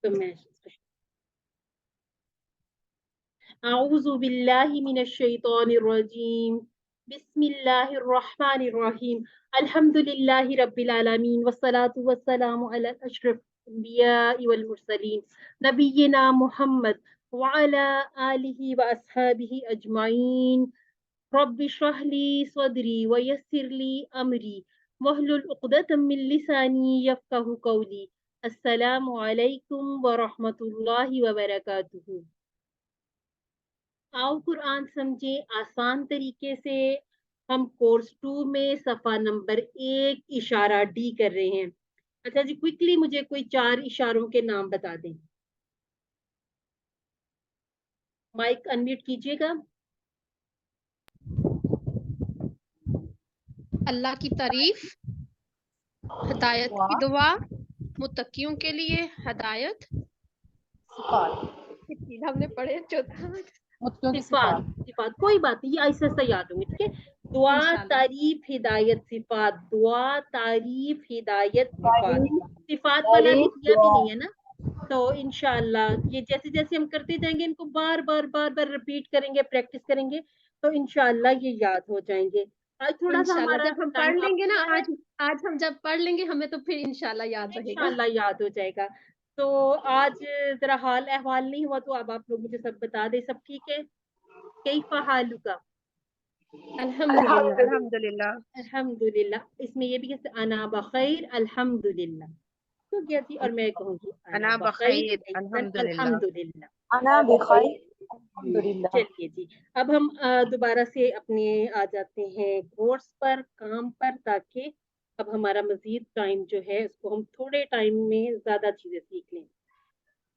तो मैं अऊज़ु बिल्लाहि मिनश शैतानिर रजीम बिस्मिल्लाहिर रहमानिर रहीम अल्हम्दुलिल्लाहि रब्बिल आलमीन वस्सलातु वस्सलामु अला अशरफिल अंबिया'i वल मुरसलीन नबिय्यिना मुहम्मद व अला आलिहि व अस्हाबिहि अजमाइन रब्बि इश्रह ली सदरी व यस्सिर ली अमरी वहलुल उक़दतम मिन लिसानी यफ़क़हू क़ौली। अस्सलामु अलैकुम व रहमतुल्लाहि व बरकातुहू। आओ कुरान समझे आसान तरीके से। हम कोर्स 2 में सफ़ा नंबर 1 इशारा डी कर रहे हैं। अच्छा जी, क्विकली मुझे कोई 4 इशारों के नाम बता दें। माइक अनम्यूट कीजिएगा। अल्लाह की तारीफ, हिदायत की दुआ, मुत्तकियों के लिए हिदायत, हमने पढ़े चौथा सिफात, सिफात कोई बात नहीं, ये ऐसे ऐसे याद होंगे, ठीक है। दुआ, इंशाल्लाह। तारीफ, हिदायत, सिफात। दुआ, तारीफ, हिदायत, सिफात। सिफात वाला भी दिया भी नहीं है ना, तो इंशाल्लाह ये जैसे जैसे हम करते जाएंगे, इनको बार बार बार बार रिपीट करेंगे, प्रैक्टिस करेंगे, तो इंशाल्लाह ये याद हो जाएंगे। आज थोड़ा सा इंशाल्लाह हमारा जब हम टाइम पढ़ अप लेंगे ना, हुआ है, आज हम जब पढ़ लेंगे हमें तो फिर इंशाल्लाह याद रहेगा। इंशाल्लाह याद हो जाएगा। तो आज जरा हाल अहवाल नहीं हुआ, तो अब आप लोग मुझे सब बता दें, सब ठीक है? कैफा हालुका? अल्हम्दुलिल्लाह। अल्हम्दुलिल्लाह। अल्हम्दुलिल्लाह। इसमें ये भी कहते अना बखैर अल्हम्दुलिल्लाह, तो गया थी, और मैं कहूँगी अना अना बखैर बखैर अल्हम्दुलिल्लाह। अल्हम्दुलिल्लाह। अना बिखैर अल्हम्दुलिल्लाह। चलिए जी, अब हम दोबारा से अपने आ जाते हैं कोर्स पर, काम पर, ताकि अब हमारा मजीद टाइम जो है उसको हम थोड़े टाइम में ज्यादा चीजें सीख लें।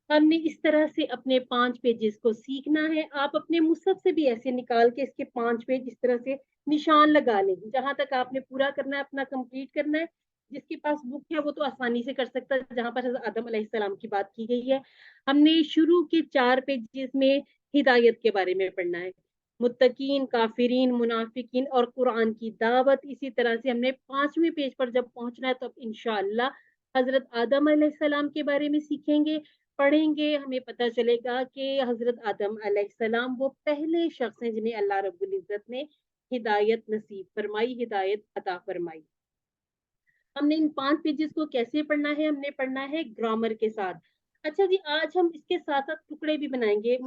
हमने इस तरह से अपने 5 पेजेस को सीखना है। आप अपने मुसहफ से भी ऐसे निकाल के इसके 5 पेज इस तरह से निशान लगा लें, जहां तक आपने पूरा करना है, अपना कंप्लीट करना है। जिसके पास बुक है वो तो आसानी से कर सकता है, जहां पर हज़रत आदम अलैहिस्सलाम की बात की गई है। हमने शुरू के 4 पेजेस में हिदायत के बारे में पढ़ना है, मुत्तकीन, काफिरीन, मुनाफिकीन और कुरान की दावत। इसी तरह से हमने 5वें पेज पर जब पहुंचना है, तो अब इंशाअल्लाह हज़रत आदम अलैहिस्सलाम के बारे में सीखेंगे, पढ़ेंगे। हमें पता चलेगा कि हज़रत आदम अलैहिस्सलाम वो पहले शख्स हैं जिन्हें अल्लाह रब्बुल इज़्ज़त ने हिदायत नसीब फरमाई, हिदायत अता फरमाई। हमने इन 5 पेजेस को कैसे पढ़ना है? हमने पढ़ना है ग्रामर के साथ। अच्छा जी, आज हम इसके साथ-साथ टुकड़े भी बनाएँगे।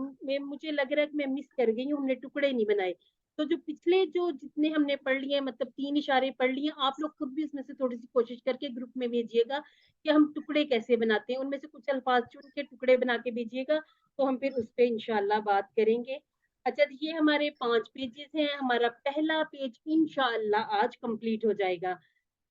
मुझे लग रहा है कि मैं मिस कर गई हूँ, हमने टुकड़े नहीं बनाए। तो जो पिछले जो जितने हमने पढ़ लिए, मतलब 3 इशारे पढ़ लिए, आप लोग खुद भी इसमें से थोड़ी-सी कोशिश करके ग्रुप में भेजिएगा कि हम टुकड़े कैसे बनाते हैं। उनमें से कुछ अल्फाज चुन के टुकड़े बना के भेजिएगा, तो हम फिर उस पे इंशाअल्लाह बात करेंगे। अच्छा जी, ये हमारे 5 पेजेस हैं। हमारा पहला पेज इंशाअल्लाह आज कंप्लीट हो जाएगा।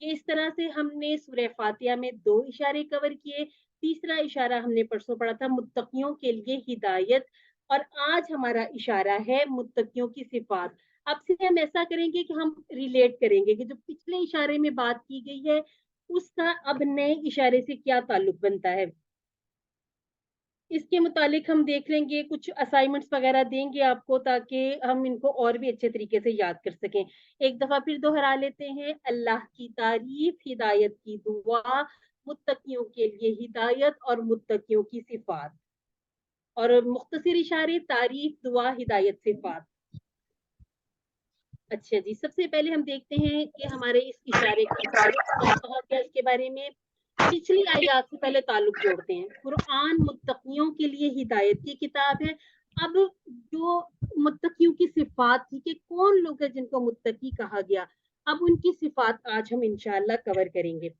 कि इस तरह से हमने सूरह फातिहा में 2 इशारे कवर किए। तीसरा इशारा हमने परसों पढ़ा था मुत्तकियों के लिए हिदायत, और आज हमारा इशारा है मुत्तकियों की सिफात। अब से हम ऐसा करेंगे कि हम रिलेट करेंगे कि जो पिछले इशारे में बात की गई है, उसका अब नए इशारे से क्या ताल्लुक बनता है। इसके मुतालिक हम देख लेंगे, कुछ असाइनमेंट्स वगैरह देंगे आपको, ताकि हम इनको और भी अच्छे तरीके से याद कर सकें। एक दफ़ा फिर दोहरा लेते हैं, अल्लाह की तारीफ, हिदायत की दुआ, मुत्तकियों के लिए हिदायत और मुत्तकियों की सिफात। और मुख्तसर इशारे, तारीफ, दुआ, हिदायत, सिफात। अच्छा जी, सबसे पहले हम देखते हैं कि हमारे इस इशारे का ताल्लुक क्या कहा गया इसके बारे में। पिछली आयत से पहले ताल्लुक जोड़ते हैं। कुरान मुत्तकियों के लिए हिदायत की किताब है। अब जो मुत्तकियों की सिफात थी कि कौन लोग हैं जिनको मुत्तकी कहा गया, अब उनकी सिफात आज हम इंशाअल्लाह कवर करेंगे।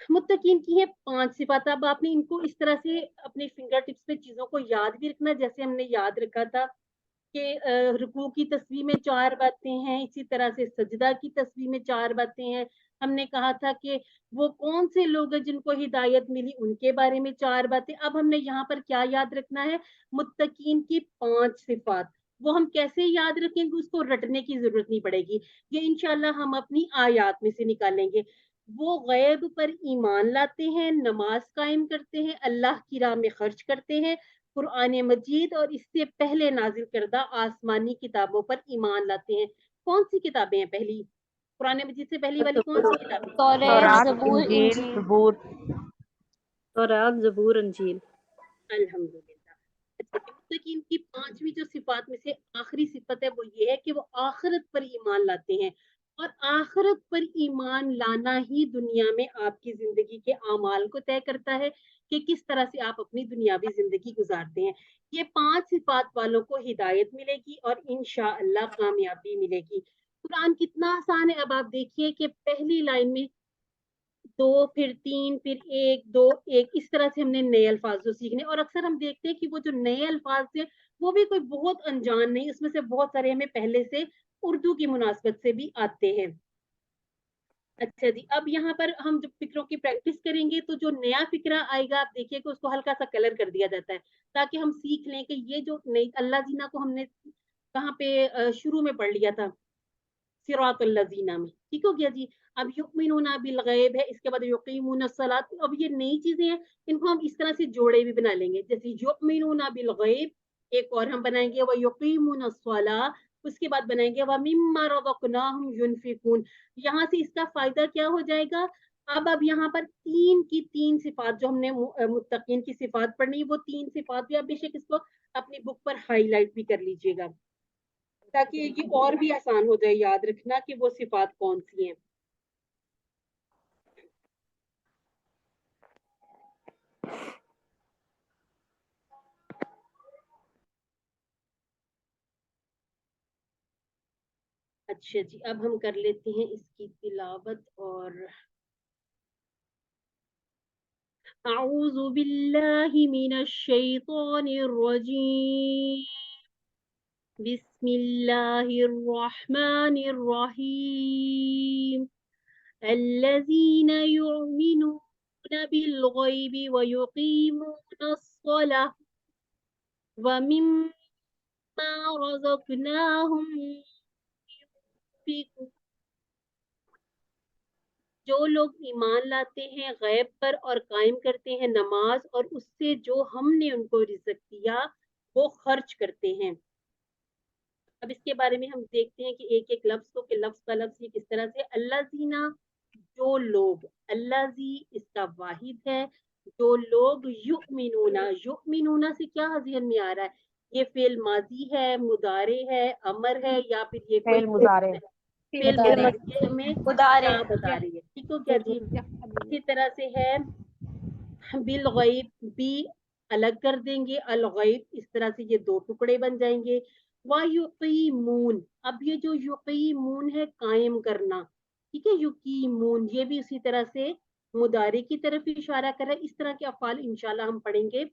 मुत्तकीन की है 5 सिफात। अब आपने इनको इस तरह से अपने फिंगर टिप्स पे चीजों को याद भी रखना, जैसे हमने याद रखा था कि रुकू की तस्वीर में 4 बातें हैं, इसी तरह से सजदा की तस्वीर में 4 बातें हैं। हमने कहा था कि वो कौन से लोग हैं जिनको हिदायत मिली, उनके बारे में 4 बातें। अब हमने यहाँ पर क्या याद रखना है? मुत्तकीन की 5 सिफात। वो हम कैसे याद रखेंगे, उसको रटने की जरूरत नहीं पड़ेगी, ये इंशाल्लाह हम अपनी आयात में से निकालेंगे। वो गैब पर ईमान लाते हैं, नमाज कायम करते हैं, अल्लाह की राह में खर्च करते हैं, कुरान मजीद और इससे पहले नाजिल करदा आसमानी किताबों पर ईमान लाते हैं। कौन सी किताबें हैं पहली? कुरान मजीद से पहली वाली कौन सी किताबें? तौरात, तौरात, ज़बूर, इंजील, इंजील। ज़बूर। तौरात, ज़बूर, इंजील। अल्हम्दुलिल्लाह। अच्छा, मुत्तकीन की पांचवी जो सिफात में से आखिरी सिफत है वो ये है कि वो आखिरत पर ईमान लाते हैं, और आखिरत पर ईमान लाना ही दुनिया में आपकी जिंदगी के आमाल को तय करता है कि किस तरह से आप अपनी दुनियावी जिंदगी गुजारते हैं। ये 5 सिफात वालों को हिदायत मिलेगी और इंशाअल्लाह कामयाबी मिलेगी। कुरान कितना आसान है। अब आप देखिए कि पहली लाइन में 2 फिर 3 फिर 1 2 1 इस तरह से हमने नए अल्फाज जो सीखने, और अक्सर हम देखते हैं कि वो जो नए अल्फाज थे वो भी कोई बहुत अनजान नहीं, उसमें से बहुत सारे हमें पहले से उर्दू की मुनासबत से भी आते हैं। अच्छा जी, अब यहाँ पर हम जब फिक्रों की प्रैक्टिस करेंगे तो जो नया फिक्रा आएगा आप देखिए कि उसको हल्का सा कलर कर दिया जाता है, ताकि हम सीख लें कि ये जो नई अल्लाह जीना को हमने कहाँ पे शुरू में पढ़ लिया था, सिरातुल लज़ीना में, ठीक हो गया जी। अब युमिनूना बिल गैब है, इसके बाद युकीमूना सलात, अब ये नई चीजें हैं, इनको हम इस तरह से जोड़े भी बना लेंगे, जैसे युमिनूना बिल गैब, एक और हम बनाएंगे व युकीमूना सला, उसके बाद बनाएंगे व मिम्मा रज़क़नाहुम युनफिकून। यहाँ से इसका फायदा क्या हो जाएगा? अब यहाँ पर 3 की 3 सिफात जो हमने मुत्तकीन की सिफात पढ़नी, वो 3 सिफात भी आप बेशक इसको अपनी बुक पर हाईलाइट भी कर लीजिएगा, ताकि ये और भी आसान हो जाए याद रखना कि वो सिफात कौन सी हैं। अच्छा जी, अब हम कर लेते हैं इसकी तिलावत। और अऊज़ु बिल्लाहि मिनश शैतानिर रजीम, बिस्मिल्लाहिर रहमानिर रहीम, अल्लज़ीना युमिनूना बिल गैबि व युकीमूनस सलाह व मिम्मा रज़क़नाहुम युनफिकून। जो लोग ईमान लाते हैं गैब पर और कायम करते हैं नमाज, और उससे जो हमने उनको रिज़्क दिया वो खर्च करते हैं। अब इसके बारे में हम देखते हैं कि एक एक लफ्ज को, कि लफ्ज का लफ्ज ये किस तरह से, अल्लाजीना, जो लोग, अल्लाजी इसका वाहिद है, जो लोग, युमिनूना, युमिनूना से क्या ज़हन में आ रहा है? ये फेल माजी है, मुदारे है, अमर है, या फिर ये कोई फेल मुजारे, फेल मुदारे, ये हमें मुदारे, क्या बता रही है, ठीक हो गया जी। इसी तरह से है बिल गैब, भी अलग कर देंगे, अल गैब, इस तरह से ये 2 टुकड़े बन जाएंगे। व युकीमून, अब ये जो युकीमून है कायम करना, ठीक है, युकीमून ये भी उसी तरह से मुदारे की तरफ इशारा कर रहा है। इस तरह के अफ़ाल इंशाल्लाह हम पढ़ेंगे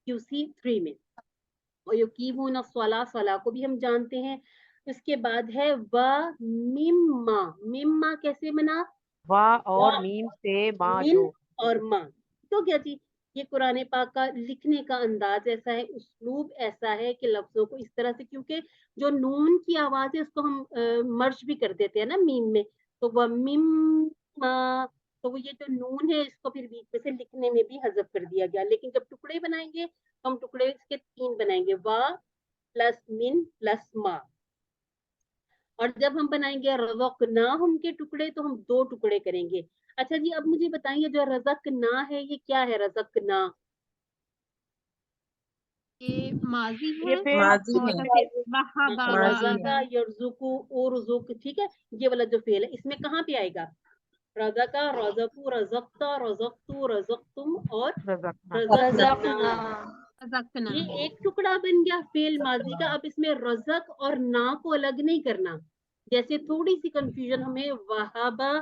QC3 में। और युकीमून सला, सला को भी हम जानते हैं। इसके बाद है व मिम्मा, मिम्मा कैसे बना? वाह और व मीम से माँ मिन जो। और माँ, तो क्या जी, ये कुरान पाक का लिखने का अंदाज ऐसा है, उस्लूब ऐसा है कि लफ्जों को इस तरह से, क्योंकि जो नून की आवाज है उसको हम मर्ज भी कर देते हैं ना मीम में, तो वह मिम मा, तो वो ये जो नून है इसको फिर बीच में से लिखने में भी हजफ कर दिया गया। लेकिन जब टुकड़े बनाएंगे तो हम टुकड़े इसके 3 बनाएंगे, वा प्लस मिन प्लस मा। और जब हम बनाएंगे रज़क़नाहुम के टुकड़े तो हम 2 टुकड़े करेंगे। अच्छा जी, अब मुझे बताइए जो रज़क़ना है ये क्या है? रज़क़ना ये माजी ये है फेल माजी और है, वहाबा माजी वाद है। रज़क़ा यरज़ुकु उर्ज़ुक, ठीक है, ये वाला जो फेल है इसमें कहाँ पे आएगा? रज़क़ा, रज़क़ु, रज़क़ता, रज़क़तु, रज़क़तुम और रज़कना। रज़क़ना। रज़कना। ये एक टुकड़ा बन गया फेल माजी का। अब इसमें रज़क और ना को अलग नहीं करना, जैसे थोड़ी सी कंफ्यूजन हमें वहाबा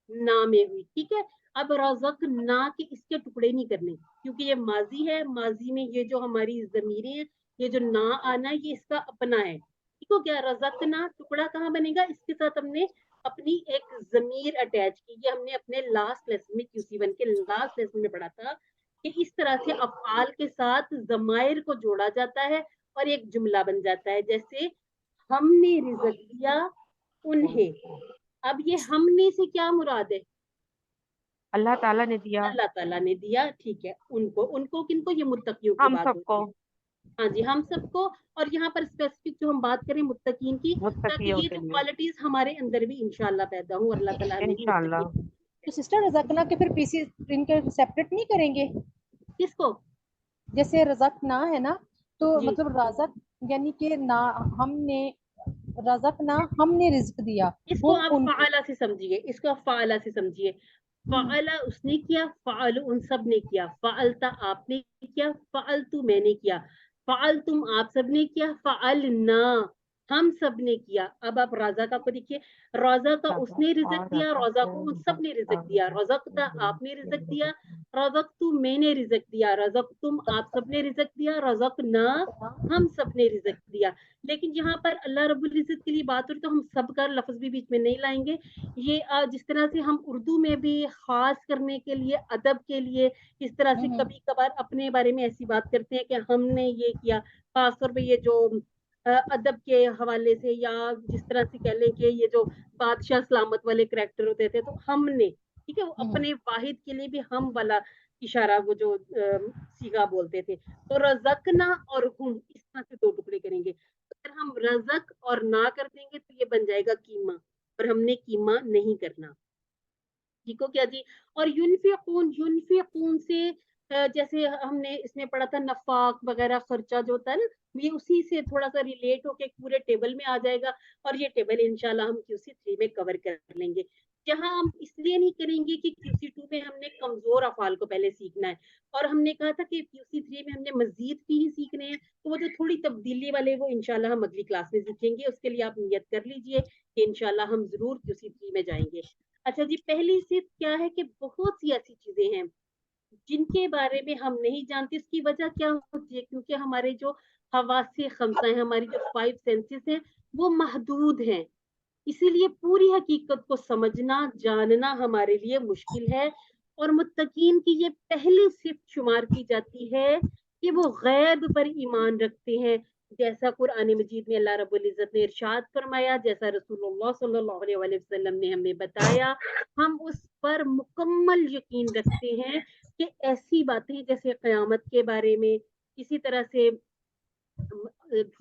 ना में हुई, ठीक है। अब रज़क ना के इसके टुकड़े नहीं करने, क्योंकि ये माजी है, माजी में ये जो हमारी ज़मीरें हैं, ये जो ना आना ये इसका अपना है, ठीक हो गया। रज़क ना टुकड़ा कहाँ बनेगा? इसके साथ हमने अपनी एक ज़मीर अटैच की, ये हमने अपने लास्ट लेसन में QC1 के लास्ट लेसन में पढ़ा था कि इस तरह से अफ़आल के साथ ज़माइर को जोड़ा जाता है और एक जुमला बन जाता है, जैसे हमने रिज़्क दिया उन्हें। अब ये हमने से क्या मुराद है? अल्लाह ताला ने दिया अल्लाह ताला ने दिया, ठीक है। उनको, उनको किनको? ये मुत्तकियों की हम बात सबको, होती है। हाँ जी, हम सबको। और यहाँ पर स्पेसिफिक जो हम बात करें मुत्तकीन की, ताकि मुत्तकियों ये के जो लिए क्वालिटीज हमारे अंदर भी इंशाल्लाह पैदा हो, अल्लाह ताला हमें भी इंशाअल्लाह। मुत्तकीन। तो सिस्टर रज़कना के फिर पीसीस इनके सेपरेट नहीं करेंगे? کس کو؟ جیسے رزقنا ہے نا، تو جی مطلب رازق یعنی کہ نہ ہم نے رزقنا، ہم نے رزق دیا اس کو ہم آپ ان کو. فعلا سے سمجھیے، اس کو آپ فعلا سے سمجھیے. فعلا اس نے کیا، فعل ان سب نے کیا، فعلتا آپ نے کیا، فعلتو میں نے کیا، فعلتم آپ سب نے کیا، فعلنا ہم سب نے کیا. اب آپ رازقہ کو دیکھیے، رازقہ اس نے رزق دیا، رزق ان سب نے رزق دیا، رزقتا آپ نے رزق دیا، رزقتو میں نے رزق دیا، رزقتم آپ سب نے رزق دیا، رزقنا ہم سب نے رزق دیا. لیکن یہاں پر اللہ رب العزت کے لیے بات ہو تو ہم سب کا لفظ بھی بیچ میں نہیں لائیں گے. یہ جس طرح سے ہم اردو میں بھی خاص کرنے کے لیے، ادب کے لیے اس طرح سے کبھی کبھار اپنے بارے میں ایسی بات کرتے ہیں کہ ہم نے یہ کیا، خاص طور پہ یہ جو ادب کے حوالے سے، یا جس طرح سے کہہ لیں کہ یہ جو بادشاہ سلامت والے کریکٹر ہوتے تھے، تو ہم نے، ٹھیک ہے، وہ اپنے واحد کے لیے بھی ہم والا اشارہ وہ جو سیگا بولتے تھے. تو رزقنا اور ہم اس طرح سے دو ٹکڑے کریں گے. اگر ہم رزق اور نہ کر دیں گے تو یہ بن جائے گا قیمہ، اور ہم نے قیمہ نہیں کرنا. ٹھیک ہو کیا جی؟ اور یونفقون سے جیسے ہم نے اس میں پڑھا تھا نفاق وغیرہ خرچہ جو ہوتا ہے نا، یہ اسی سے تھوڑا سا ریلیٹ ہو کے پورے ٹیبل میں آ جائے گا. اور یہ ٹیبل انشاءاللہ ہم QC3 میں کور کر لیں گے. جہاں ہم اس لیے نہیں کریں گے کہ QC2 میں ہم نے کمزور افعال کو پہلے سیکھنا ہے، اور ہم نے کہا تھا کہ QC3 میں ہم نے مزید بھی ہی سیکھنے ہیں. تو وہ جو تھوڑی تبدیلی والے وہ انشاءاللہ ہم اگلی کلاس میں سیکھیں گے. اس کے لیے آپ نیت کر لیجئے کہ انشاءاللہ ہم ضرور QC3 میں جائیں گے. اچھا جی، پہلی صرف کیا ہے کہ بہت سی ایسی چیزیں ہیں جن کے بارے میں ہم نہیں جانتے. اس کی وجہ کیا ہوتی ہے؟ کیونکہ ہمارے جو حواس خمسہ ہیں، ہماری جو 5 سینسز ہیں، وہ محدود ہیں. اسی لیے پوری حقیقت کو سمجھنا، جاننا ہمارے لیے مشکل ہے. اور متقین کی یہ پہلی صفت شمار کی جاتی ہے کہ وہ غیب پر ایمان رکھتے ہیں. جیسا قرآن مجید میں اللہ رب العزت نے ارشاد فرمایا، جیسا رسول اللہ صلی اللہ علیہ وسلم نے ہمیں بتایا، ہم اس پر مکمل یقین رکھتے ہیں کہ ایسی باتیں جیسے قیامت کے بارے میں، اسی طرح سے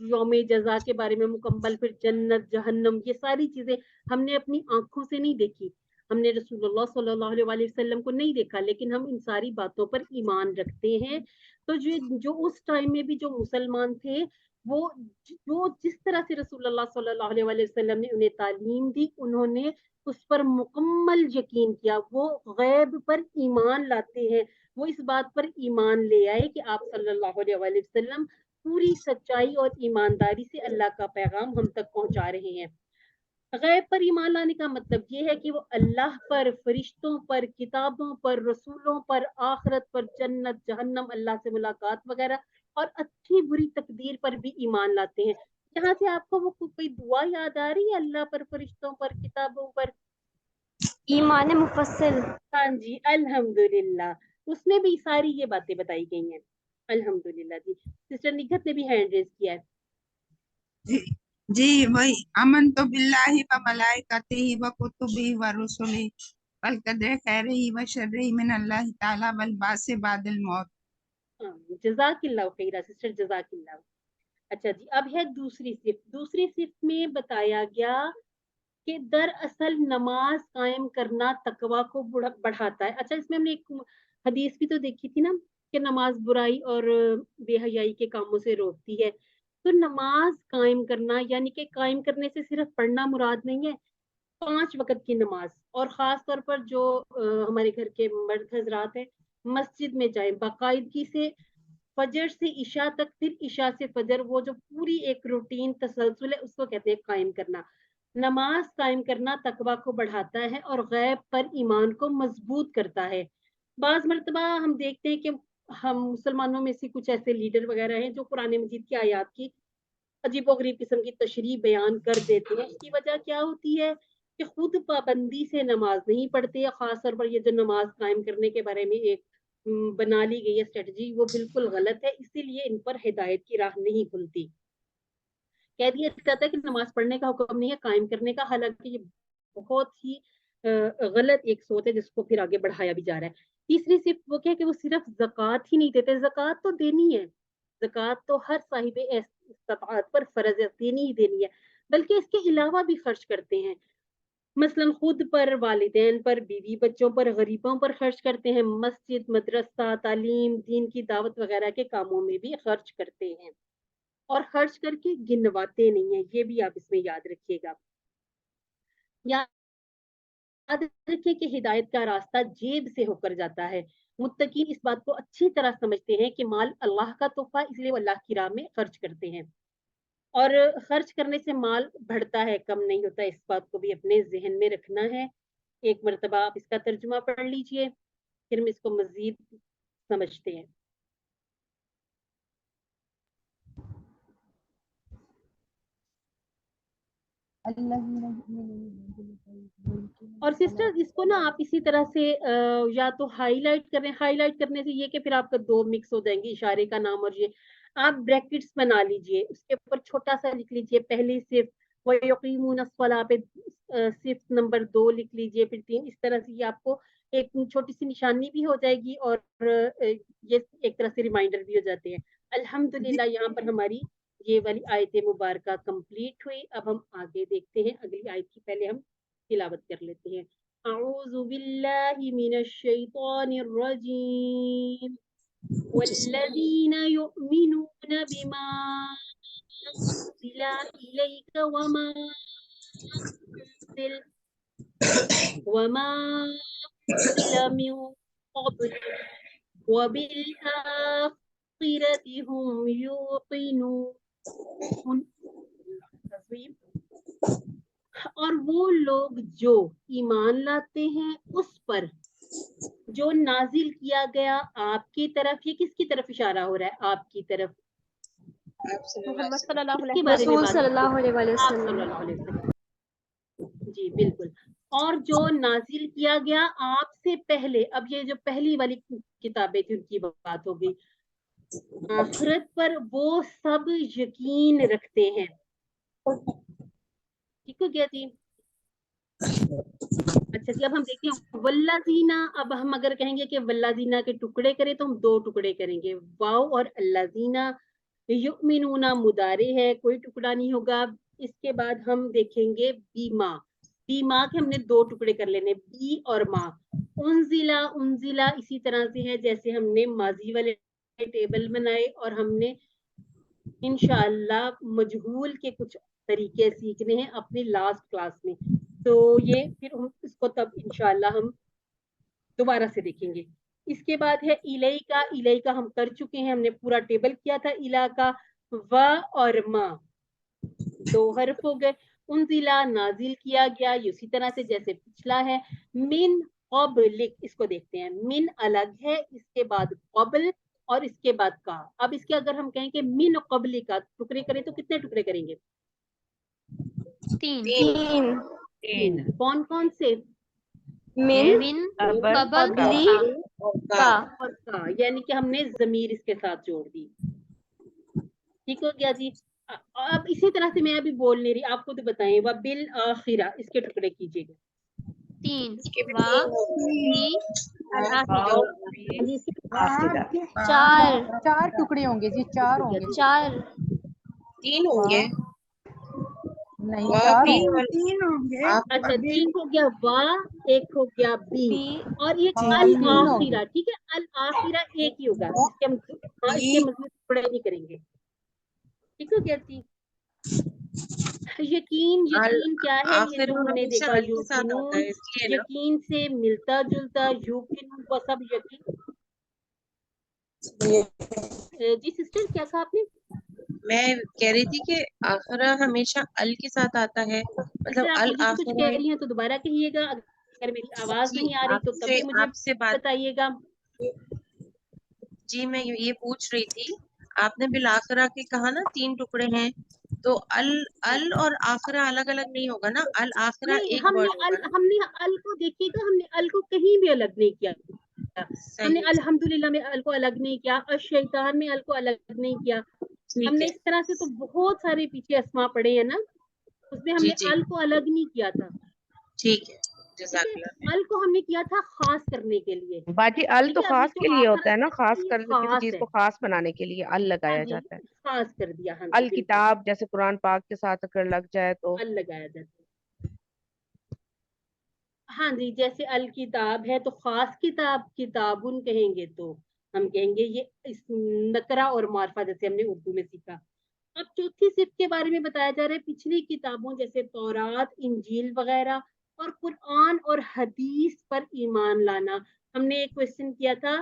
یوم جزا کے بارے میں مکمل، پھر جنت جہنم، یہ ساری چیزیں ہم نے اپنی آنکھوں سے نہیں دیکھی، ہم نے رسول اللہ صلی اللہ علیہ وسلم کو نہیں دیکھا، لیکن ہم ان ساری باتوں پر ایمان رکھتے ہیں. تو جو اس ٹائم میں بھی جو مسلمان تھے، وہ جو جس طرح سے رسول اللہ صلی اللہ علیہ وسلم نے انہیں تعلیم دی، انہوں نے اس پر مکمل یقین کیا. وہ غیب پر ایمان لاتے ہیں، وہ اس بات پر ایمان لے آئے کہ آپ صلی اللہ علیہ وسلم پوری سچائی اور ایمانداری سے اللہ کا پیغام ہم تک پہنچا رہے ہیں. غیب پر ایمان لانے کا مطلب یہ ہے کہ وہ اللہ پر، فرشتوں پر، کتابوں پر، رسولوں پر، آخرت پر، جنت جہنم، اللہ سے ملاقات وغیرہ، اور اچھی بری تقدیر پر بھی ایمان لاتے ہیں. یہاں سے آپ کو وہ کوئی دعا یاد آ رہی ہے اللہ پر، فرشتوں پر، کتابوں پر؟ ایمان مفصل. ہاں جی، الحمدللہ، اس میں بھی ساری یہ باتیں بتائی گئی ہیں. الحمدللہ جی. سسٹر نگہت نے بھی ہینڈ ریز کیا ہے. جی وہی امن تو باللہ و ملائکتہ و کتبہ و رسلہ والقدر خیرہ و شرہ من اللہ تعالی والبعث بعد الموت. جزاک اللہ خیرہ سسٹر، جزاک اللہ. اچھا جی، اب ہے دوسری صفت. دوسری صفت میں بتایا گیا کہ دراصل نماز قائم کرنا تقوی کو بڑھاتا ہے. اچھا، اس میں ہم نے ایک حدیث بھی تو دیکھی تھی نا کہ نماز برائی اور بے حیائی کے کاموں سے روکتی ہے. تو نماز قائم کرنا یعنی کہ قائم کرنے سے صرف پڑھنا مراد نہیں ہے. 5 وقت کی نماز، اور خاص طور پر جو ہمارے گھر کے مرد حضرات ہیں، مسجد میں جائیں باقاعدگی سے، فجر سے عشاء تک، پھر عشاء سے فجر، وہ جو پوری ایک روٹین تسلسل ہے، اس کو کہتے ہیں قائم کرنا. نماز قائم کرنا تقوی کو بڑھاتا ہے اور غیب پر ایمان کو مضبوط کرتا ہے. بعض مرتبہ ہم دیکھتے ہیں کہ ہم مسلمانوں میں سے کچھ ایسے لیڈر وغیرہ ہیں جو قرآن مجید کی آیات کی عجیب و غریب قسم کی تشریح بیان کر دیتے ہیں. اس کی وجہ کیا ہوتی ہے کہ خود پابندی سے نماز نہیں پڑھتے. خاص طور پر یہ جو نماز قائم کرنے کے بارے میں ایک بنا لی گئی ہے اسٹریٹجی، وہ بالکل غلط ہے. اسی لیے ان پر ہدایت کی راہ نہیں کھلتی. کہہ دیا جاتا ہے کہ نماز پڑھنے کا حکم نہیں ہے، قائم کرنے کا، حالانکہ یہ بہت ہی غلط ایک سوچ ہے جس کو پھر آگے بڑھایا بھی جا رہا ہے. تیسری صرف وہ کیا کہ وہ صرف زکوٰۃ ہی نہیں دیتے. زکوٰۃ تو دینی ہے، زکوٰۃ تو ہر صاحب استطاعت پر فرض ہے، دینی ہی دینی ہے، بلکہ اس کے علاوہ بھی خرچ کرتے ہیں. मसलन खुद पर, वालिदैन पर, बीवी बच्चों पर, गरीबों पर खर्च करते हैं, मस्जिद, मदरसा, तालीम, दीन की दावत वगैरह के कामों में भी खर्च करते हैं, और खर्च करके गिनवाते नहीं है, ये भी आप इसमें याद रखिएगा। याद रखिए कि हिदायत का रास्ता जेब से होकर जाता है। मुत्तकीन इस बात को अच्छी तरह समझते हैं कि माल अल्लाह का तोहफा, इसलिए वो अल्लाह की राह में खर्च करते हैं, और खर्च करने से माल बढ़ता है, कम नहीं होता। इस बात को भी अपने जहन में रखना है। एक मरतबा आप इसका तर्जुमा पढ़ लीजिए, फिर हम इसको मजीद समझते हैं। और सिस्टर इसको ना आप इसी तरह से या तो हाईलाइट करें, हाईलाइट करने से ये कि फिर आपका दो मिक्स हो जाएंगे, इशारे का नाम और ये। आप ब्रैकेट्स बना लीजिए, उसके ऊपर छोटा सा लिख लीजिए, पहले सिर्फ वयुकीमूनस्सलाह पे सिर्फ नंबर 2 लिख लीजिए, फिर 3, इस तरह से ये आपको एक छोटी सी निशानी भी हो जाएगी, और ये एक तरह से रिमाइंडर भी हो जाते हैं। अल्हम्दुलिल्लाह यहाँ पर हमारी ये वाली आयत मुबारक कंप्लीट हुई। अब हम आगे देखते हैं, अगली आयत की पहले हम तिलावत कर लेते हैं। अऊज़ु बिल्लाहि मिनश शैतानिर रजीम वल्लज़ीना युमिनूना बिमा उन्ज़िला इलैका वमा उन्ज़िला मिन क़ब्लिक वबिल-आख़िरति हुम यूक़िनून। और वो लोग जो ईमान लाते हैं उस पर जो नाजिल किया गया आपकी तरफ। ये किसकी तरफ इशारा हो रहा है? आपकी तरफ। मोहम्मद सल्लल्लाहु अलैहि किसके बारे में रसूल बात? सल्लल्लाहु अलैहि आप वसल्लम। सल्लल्लाहु अलैहि वसल्लम। जी बिल्कुल। और जो नाजिल किया गया आपसे पहले, अब ये जो पहली वाली किताबें थी उनकी बात हो गई। आखिरत पर वो सब यकीन रखते हैं। ठीक हो गया जी? अच्छा जी, अब हम देखते हैं वल्लाजीना। अब हम अगर कहेंगे कि वल्लाजीना के टुकड़े करें तो हम 2 टुकड़े करेंगे, वाव और अल्लाजीना। युमिनूना मुदारे है, कोई टुकड़ा नहीं होगा। इसके बाद हम देखेंगे बीमा। बीमा के हमने 2 टुकड़े कर लेने, बी और माँ। उनजिला, उनजिला इसी तरह से है जैसे हमने माजी वाले टेबल बनाए, और हमने इंशाअल्लाह मजहूल के कुछ तरीके सीखने हैं अपनी लास्ट क्लास में, तो ये फिर हम इसको तब इंशाअल्लाह हम दोबारा से देखेंगे। इसके बाद है इलई का। इलई का हम कर चुके हैं, हमने पूरा टेबल किया था इला का। व और मा 2 हर्फ हो गए। उनजिला नाजिल किया गया, इसी तरह से जैसे पिछला है। मिन क़ब्लिक, इसको देखते हैं, मिन अलग है, इसके बाद क़ब्ल और इसके बाद का। अब इसके अगर हम कहें कि मिन क़ब्लिक का टुकड़े करें तो कितने टुकड़े करेंगे? 3 तीन। कौन कौन से? मिन मिन कबल कबल का। और का, यानी कि हमने जमीर इसके साथ जोड़ दी। ठीक हो गया जी? अब इसी तरह से मैं अभी बोल नहीं रही, आप खुद बताएं। व बिल आखिरा, इसके टुकड़े कीजिएगा। 3 वा बी जी, इसके 4 टुकड़े होंगे जी, 4 होंगे। 4 3 होंगे। नहीं, वाह 4 भी होंगे। 3 होंगे। अच्छा, 3 हो गया वा, 1 हो गया बी, बी। और ये हाँ, अल 3 होंगे। आखिरा। ठीक है, अल आखिरा एक ही होगा, इसके हम इसके मजीद टुकड़े नहीं करेंगे। ठीक हो गया जी? यकीन, यकीन क्या है? ये आखिर जो हमने हमेशा देखा, अल के साथ आता है इसलिए ना। यकीन से मिलता जुलता, यूकिन वो सब यकीन। जी सिस्टर, क्या कहा आपने? मैं कह रही थी कि आखिरा हमेशा अल के साथ आता है, अगर मतलब आप अल मुझे से कुछ आखिरा। कह रही हैं तो दोबारा कहिएगा, अगर मेरी आवाज जी नहीं आ रही तो तब आपसे भी मुझे आपसे बात बताइएगा। जी मैं ये पूछ रही थी, आपने बिल आखिरा के कहा ना 3 टुकड़े हैं, तो अल अल और आखिरा अलग अलग नहीं होगा ना, अल आखिरा नहीं, एक वर्ड होगा ना। हमने अल को देखिएगा, हमने अल को कहीं भी अलग नहीं किया। हमने सही। अल्हम्दुलिल्लाह में अल को अलग नहीं किया, अश-शैतान में अल को अलग नहीं किया। ठीक हमने है। इस तरह से तो बहुत सारे पीछे अस्मा पढ़े हैं ना, उसमें जी हमने जी अल को अलग नहीं किया था। ठीक है। ठीक है, जज़ाकल्लाह। अल को हमने किया था खास करने के लिए। बाजी अल ठीक तो है, अब ये खास जो के लिए आखिर होता है ना, खास ये कर किसी खास चीज है। को खास बनाने के लिए अल हाँ लगाया जी, जाता है। खास कर दिया। हाँ जी, अल बिल्कुल किताब जैसे कुरान पाक के साथ अगर लग जाए तो अल लगाया जाता है। हाँ जी, जैसे अल किताब है तो खास किताब किताबुन कहेंगे तो हम कहेंगे ये इस नकरा और मारफा, जैसे हमने उर्दू में सीखा। अब चौथी सिफ के बारे में बताया जा रहा है, पिछली किताबों जैसे तौरात, इंजील वगैरह और कुरान और हदीस पर ईमान लाना। हमने एक क्वेश्चन किया था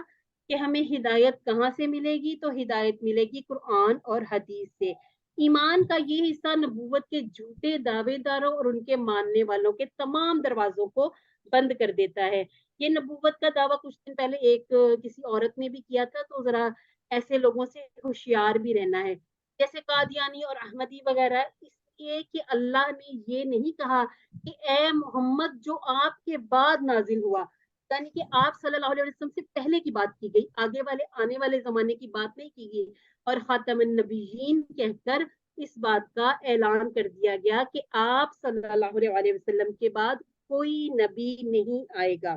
कि हमें हिदायत कहाँ से मिलेगी, तो हिदायत मिलेगी कुरान और हदीस से। ईमान का ये हिस्सा नबूवत के झूठे दावेदारों और उनके मानने वालों के तमाम दरवाजों को बंद कर देता है। ये नबूवत का दावा कुछ दिन पहले एक किसी औरत ने भी किया था, तो जरा ऐसे लोगों से होशियार भी रहना है। जैसे कादियानी और अहमदी वगैरह, इसलिए कि अल्लाह ने ये नहीं कहा कि ए मोहम्मद जो आपके बाद नाजिल हुआ, यानी कि आप सल्लल्लाहु अलैहि वसल्लम से पहले की बात की गई, आगे वाले आने वाले जमाने की बात नहीं की गई। और खातमुन नबिय्यीन कहकर इस बात का ऐलान कर दिया गया कि आप सल्लल्लाहु अलैहि वसल्लम के बाद कोई नबी नहीं आएगा।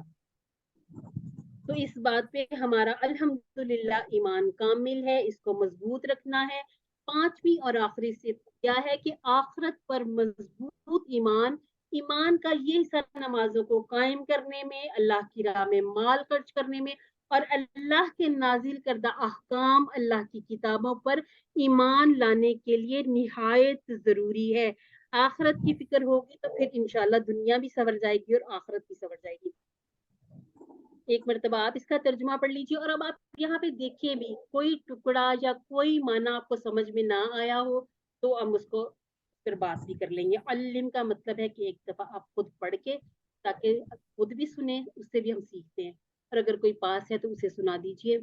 तो इस बात पे हमारा अल्हम्दुलिल्लाह ईमान कामिल है, इसको मजबूत रखना है। पांचवी और आखिरी सिर्फ क्या है कि आखिरत पर मजबूत ईमान। ईमान का ये हिस्सा नमाजों को कायम करने में, अल्लाह की राह में माल खर्च करने में और अल्लाह के नाजिल करदा अहकाम, अल्लाह की किताबों पर ईमान लाने के लिए निहायत जरूरी है। आखिरत की फिक्र होगी तो फिर इंशाल्लाह दुनिया भी सवर जाएगी और आखिरत भी सवर जाएगी। एक मरतबा आप इसका तर्जुमा पढ़ लीजिए। और अब आप यहाँ पे देखिए भी, कोई टुकड़ा या कोई माना आपको समझ में ना आया हो तो हम उसको फिर बात भी कर लेंगे। अल्लिम का मतलब है कि एक दफा आप खुद पढ़ के, ताकि खुद भी सुने, उससे भी हम सीखते हैं। और अगर कोई पास है तो उसे सुना दीजिए।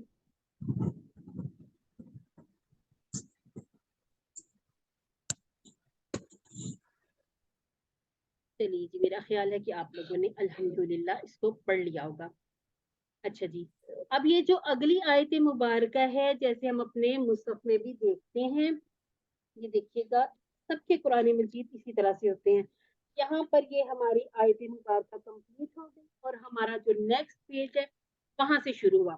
चलिए जी, मेरा ख्याल है कि आप लोगों ने अल्हम्दुलिल्लाह इसको पढ़ लिया होगा। अच्छा जी, अब ये जो अगली आयत मुबारका है, जैसे हम अपने मुसहफ में भी देखते हैं, ये देखिएगा सबके कुरान मजीद इसी तरह से होते हैं। यहाँ पर ये हमारी आयत मुबारका कंप्लीट हो गई और हमारा जो नेक्स्ट पेज है वहां से शुरू हुआ।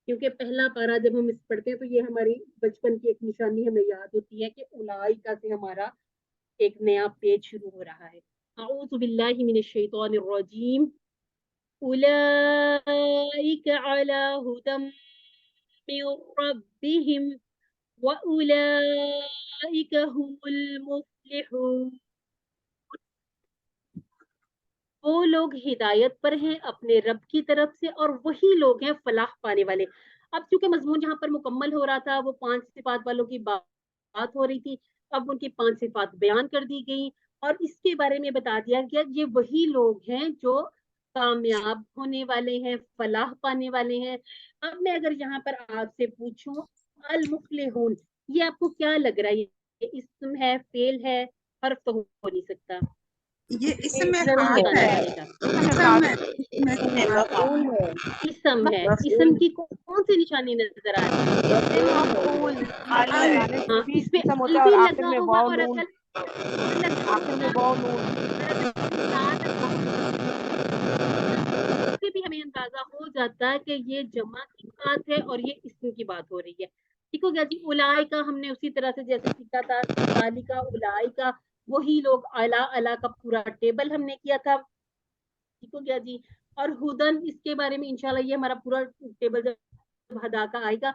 क्योंकि पहला पारा जब हम इस पढ़ते हैं तो ये हमारी बचपन की एक निशानी हमें याद होती है कि उलाइका से हमारा एक नया पेज शुरू हो रहा है। अऊज़ु बिल्लाहि मिनश शैतानिर रजीम। उलाइका अला हुदम मिर रब्बिहिम व उलाइका हुमुल मुफ्लिहून। वो लोग हिदायत पर हैं अपने रब की तरफ से और वही लोग हैं फलाह पाने वाले। अब चूंकि मजमून जहाँ पर मुकम्मल हो रहा था, वो 5 सिफात वालों की बात हो रही थी, अब उनकी 5 सिफात बयान कर दी गई और इसके बारे में बता दिया गया ये वही लोग हैं जो कामयाब होने वाले हैं, फलाह पाने वाले हैं। अब मैं अगर यहाँ पर आपसे पूछूं, अल मुफ्लिहून, ये आपको क्या लग रहा है? ये इस्म है, फेल है? हर्फ तो हो नहीं सकता, ये इसमें जरा हाल बताना है, पड़ेगा। मफऊल है, इसम है, मफऊल इसम की कौन सी निशानी नजर आ रही है? मफऊल अल हाँ, यानी जो भी इस पे इसम अल होता है और भी आखिर लगा में होगा वाव और नून, आखिर में वाव नून, उससे भी हमें अंदाजा हो जाता है कि ये जमा की बात है और ये इसम की बात हो रही है। ठीक हो गया जी। उलाई का हमने उसी तरह से जैसे सीखा था, ताली का, उलाई का, वही लोग, अला अला का पूरा टेबल हमने किया था। ठीक हो गया जी। और हुदन, इसके बारे में इंशाल्लाह ये हमारा पूरा टेबल जब हदा का आएगा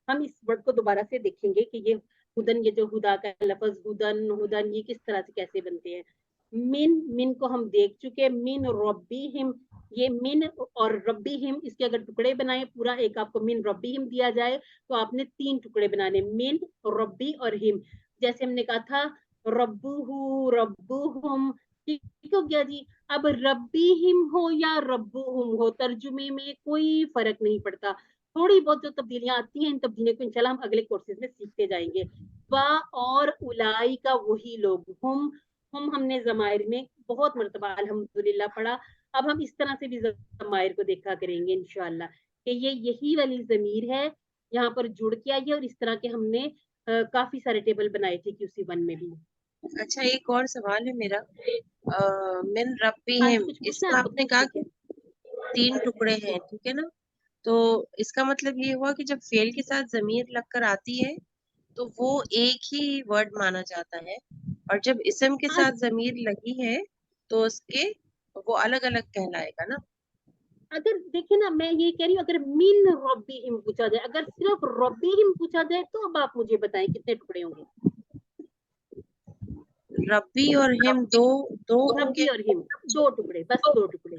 हम इस वर्ड को दोबारा से देखेंगे कि ये हुदन, ये जो हुदा का लफ्ज हुदन हुदन, ये किस तरह से कैसे बनते हैं। मिन, मिन को हम देख चुके। मिन रब्बीहिम, ये मिन और रब्बीहिम, इसके अगर टुकड़े बनाए, पूरा एक आपको मिन रब्बीहिम दिया जाए तो आपने 3 टुकड़े बनाने, मिन, रब्बी और हिम। जैसे हमने कहा था रब्बुहु रब्बुहुम। ठीक हो गया जी। अब रब्बीहिम हो या रब्बुहुम हो, तर्जुमे में कोई फर्क नहीं पड़ता। थोड़ी बहुत जो तब्दीलियां आती हैं, इन तब्दीलियों को इंशाल्लाह हम अगले कोर्सेज में सीखते जाएंगे। वा और उलाई का वही लोग, हम हमने जमायर में बहुत मरतबा अल्हम्दुलिल्लाह पढ़ा। अब हम इस तरह से भी जमायर को देखा करेंगे इंशाल्लाह कि ये यही वाली जमीर है, यहाँ पर जुड़ के आई है। और इस तरह के हमने काफी सारे टेबल बनाए थे कि उसी वन में भी। अच्छा, एक और सवाल है मेरा। मिन हाँ रब्बिहिम, जी, कुछ पूछना है इसका आपको? आपने कहा कि 3 टुकड़े हैं, ठीक है ना? तो इसका मतलब ये हुआ कि जब फेल के साथ जमीर लगकर आती है तो वो एक ही वर्ड माना जाता है, और जब इसम के हाँ साथ जमीर लगी है तो उसके वो अलग अलग कहलाएगा ना। अगर देखिए ना, मैं ये कह रही हूँ, अगर मिन रब्बिहिम पूछा जाए, अगर सिर्फ रब्बिहिम पूछा जाए, तो अब आप मुझे बताएं कितने टुकड़े होंगे? रब्बी और हिम दो दो रब्बी होंगे। और हिम 2 टुकड़े, बस 2 टुकड़े।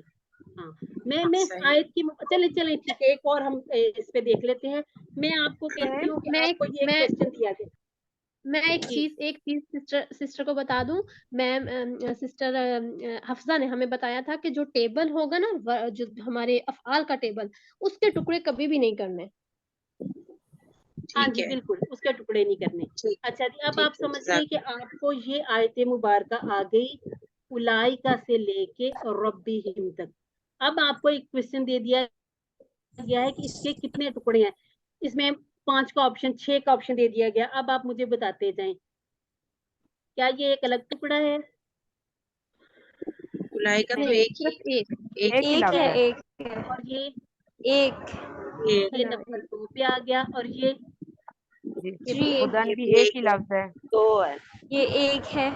हाँ, मैं इस सही। आयत की चले ठीक है, एक और हम इस पे देख लेते हैं। मैं आपको कहती हूँ कि मैं आपको ये मैं क्वेश्चन दिया गया मैं एक जी। चीज सिस्टर को बता दूं। मैम सिस्टर हफ्सा ने हमें बताया था कि जो टेबल होगा ना, जो हमारे अफ़आल का टेबल, उसके टुकड़े कभी भी नहीं करने। हाँ ठीक जी, है, बिल्कुल उसके टुकड़े नहीं करने। ठीक, अच्छा जी, अब आप ठीक है, समझिए कि आपको ये आयत मुबारका आ गई उलाइका से लेके रब्बिहिम तक। अब आपको एक क्वेश्चन दे दिया गया है कि इसके कितने टुकड़े हैं। इसमें 5 का ऑप्शन, 6 का ऑप्शन दे दिया गया। अब आप मुझे बताते जाएं, क्या ये एक अलग टुकड़ा है? उलाई का तो नहीं, एक ही, सिर्फ एक। एक एक ही है, है। एक है, और ये एक ये नंबर 2 पे आ गया। और ये जी, उदन भी ये एक ही लफ्ज है। 2 है। ये एक है,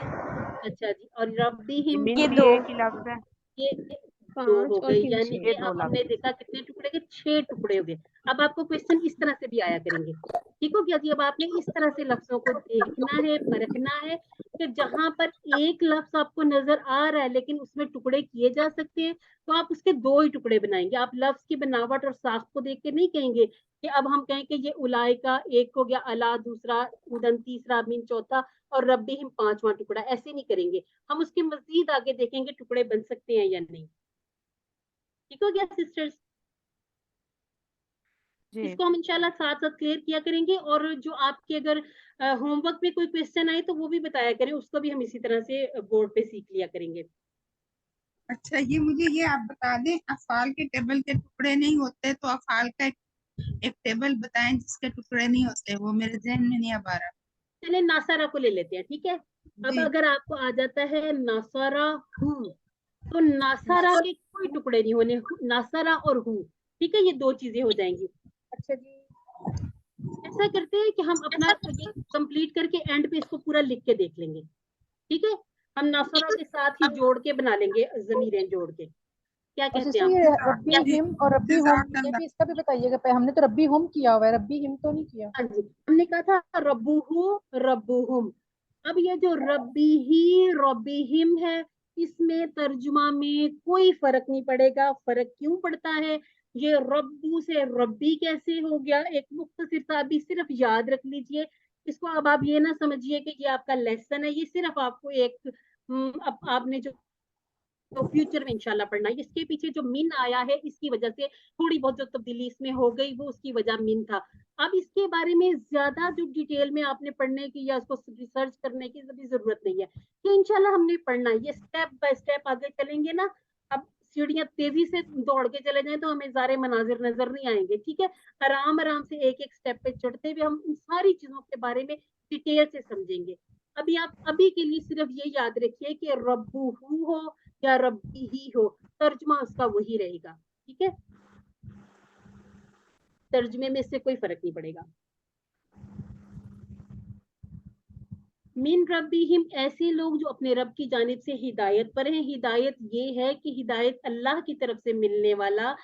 अच्छा जी, और रब्बिहिम मिन ये भी 2, एक ही लफ्ज है। ये 2 5 हो और गई, हिम यानी 6। कि ये 2 अब लफ्ज हमने देखा कितने टुकड़े के, 6 टुकड़े हो गए। अब आपको क्वेश्चन इस तरह से भी आया करेंगे, ठीक हो गया जी। अब आपने इस तरह से लफ्जों को देखना है, परखना है कि जहां पर एक लफ्ज आपको नजर आ रहा है लेकिन उसमें टुकड़े किए जा सकते हैं, तो आप उसके 2 ही टुकड़े बनाएंगे। आप लफ्ज की बनावट और साख को देख के नहीं कहेंगे कि अब हम कहें कि ये उलाई का एक हो गया, अला दूसरा, उदन तीसरा, मिन चौथा, और रब्बिहिम 5वां टुकड़ा। ऐसे नहीं करेंगे, हम उसके मजीद आगे देखेंगे टुकड़े बन सकते हैं या नहीं। ठीक हो गया सिस्टर्स? जी। इसको हम इंशाल्लाह साथ साथ क्लियर किया करेंगे। और जो आपके अगर होमवर्क में कोई क्वेश्चन आए तो वो भी बताया करें, उसको भी हम इसी तरह से बोर्ड पे सीख लिया करेंगे। अच्छा, ये मुझे ये आप बता दें, अफ़ाल के टेबल के टुकड़े नहीं होते तो अफ़ाल का एक टेबल बताएं जिसके टुकड़े नहीं होते, वो मेरे ज़हन में नहीं आ रहा। चले नासारा को ले लेते हैं, ठीक है। अब जी, अगर आपको आ जाता है नासारा हु, तो नासारा के कोई टुकड़े नहीं होने, नासारा और हु, ठीक है, ये 2 चीजें हो जाएंगी। अच्छा जी, ऐसा करते हैं कि हम अपना ये कंप्लीट करके एंड पे इसको पूरा लिख के देख लेंगे, ठीक है। हम नासरा के साथ ही जोड़ के बना लेंगे, जमीरें जोड़ के। क्या और कहते हैं सिस्टर आप? ये रब्बी जी, हिम और रब्बी होम, ये भी इसका भी बताइएगा। हमने तो रब्बी होम किया हुआ है, रब्बी हिम तो नहीं किया। हाँ जी, हमने कहा था रब्बुहु रब्बुहुम। अब ये जो रब्बी ही रब्बी हिम है, इसमें तर्जुमा में कोई फर्क नहीं पड़ेगा। फर्क क्यों पड़ता है? ये रब्बू से रब्बी कैसे हो गया? एक मुख्तसर सा अभी सिर्फ याद रख लीजिए इसको। अब आप ये ना समझिए कि ये आपका लेसन है, ये सिर्फ आपको एक अब आपने जो तो फ्यूचर में इंशाल्लाह पढ़ना है। इसके पीछे जो मिन आया है, इसकी वजह से थोड़ी बहुत जो तब्दीली इसमें हो गई, वो उसकी वजह मिन था। अब इसके बारे में ज्यादा जो डिटेल में आपने पढ़ने की या उसको रिसर्च करने की भी जरूरत नहीं है, कि इंशाल्लाह हमने पढ़ना है। ये स्टेप बाय स्टेप आगे चलेंगे ना। अब सीढ़ियां तेजी से दौड़ के चले जाएं तो हमें सारे मनाजिर नजर नहीं आएंगे, ठीक है। आराम आराम से एक एक स्टेप पे चढ़ते हुए हम इन सारी चीजों के बारे में डिटेल से समझेंगे। अभी आप अभी के लिए सिर्फ ये याद रखिए कि रब्बू हो या रब्बी ही हो, तर्जमा उसका वही रहेगा, ठीक है। तर्जमे में इससे कोई फर्क नहीं पड़ेगा। मिन रब्बिहिम, ऐसे लोग जो अपने रब की जानिब से हिदायत पर हैं। हिदायत ये है कि हिदायत अल्लाह की तरफ से मिलने वाला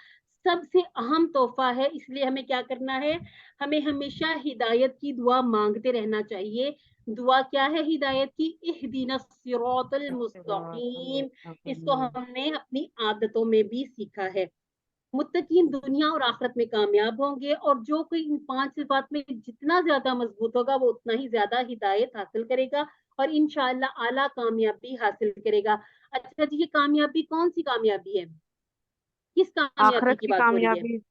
सबसे अहम तोहफा है, इसलिए हमें क्या करना है? हमें हमेशा हिदायत की दुआ मांगते रहना चाहिए। दुआ क्या है हिदायत की? इहदिना सिरातल मुस्तकीम। इसको हमने अपनी आदतों में भी सीखा है। मुत्तकीन दुनिया और आखिरत में कामयाब होंगे, और जो कोई इन 5 सिफात में जितना ज्यादा मजबूत होगा वो उतना ही ज्यादा हिदायत हासिल करेगा और इंशाअल्लाह आला कामयाबी हासिल करेगा। अच्छा जी, ये कामयाबी कौन सी कामयाबी है? किस कामयाबी आखिरत की की बात हो रही है? कामयाबी।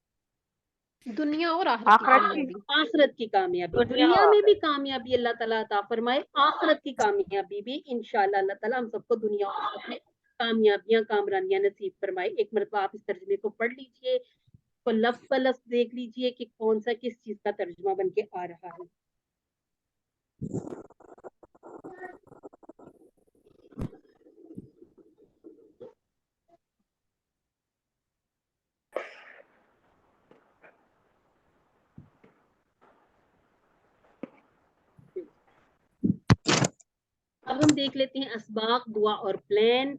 दुनिया और आखिरत की आखिरत की। कामयाबी। आखिरत की कामयाबी। दुनिया दुनिया और में भी कामयाबी अल्लाह ताला अता फरमाए, आखिरत की कामयाबी भी इंशाअल्लाह अल्लाह ताला हम सबको दुनिया और आखिरत में कामयाबियां कामरानियां नसीब फरमाए। एक मरतबा आप इस तर्जुमे को पढ़ लीजिए, तो लफ्ज ब लफ्ज देख लीजिए कि कौन सा किस चीज का तर्जुमा बन के आ रहा है। अब हम देख लेते हैं असबाक, दुआ और प्लान।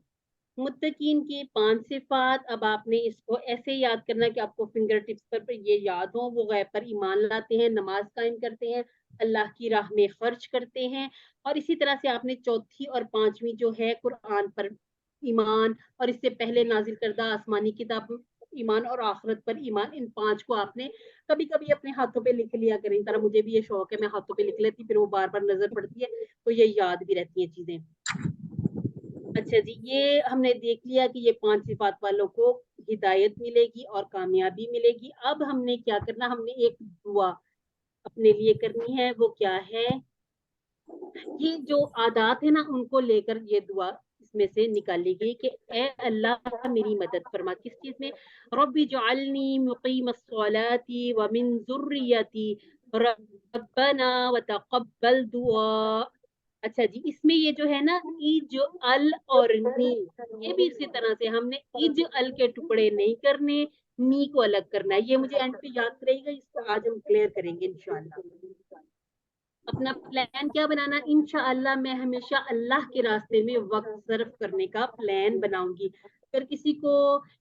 मुत्तकीन की 5 सिफात। अब आपने इसको ऐसे याद करना कि आपको फिंगर टिप्स पर ये याद हो। वो गैब पर ईमान लाते हैं, नमाज कायम करते हैं, अल्लाह की राह में खर्च करते हैं। और इसी तरह से आपने चौथी और पांचवी जो है कुरान पर ईमान, और इससे पहले नाजिल करदा आसमानी किताब ईमान, और आखिरत पर ईमान, इन 5 को आपने कभी कभी अपने हाथों पे लिख लिया करें। तरह मुझे भी ये शौक है, मैं हाथों पे लिख लेती, फिर वो बार बार नजर पड़ती है तो ये याद भी रहती है चीजें। अच्छा जी, ये हमने देख लिया कि ये 5 सिफात वालों को हिदायत मिलेगी और कामयाबी मिलेगी। अब हमने क्या करना, हमने एक दुआ अपने लिए करनी है। वो क्या है, ये जो आदात है ना उनको लेकर ये दुआ इसमें से निकालेगी कि ए अल्लाह मेरी मदद फरमा। किस चीज में, रब्बी जअलनी मुकीमस्सलाती व मिन ज़ुर्रियती रब्बना व तक़ब्बल दुआ। अच्छा जी, इसमें ये जो है ना इज अल और नी, ये भी इसी तरह से हमने इज अल के टुकड़े नहीं करने, नी को अलग करना है। ये मुझे एंड पे याद रहेगा, इसको आज हम क्लियर करेंगे इंशाल्लाह। अपना प्लान क्या बनाना, इंशाअल्लाह मैं हमेशा अल्लाह के रास्ते में वक्त सर्फ करने का प्लान बनाऊंगी। अगर किसी को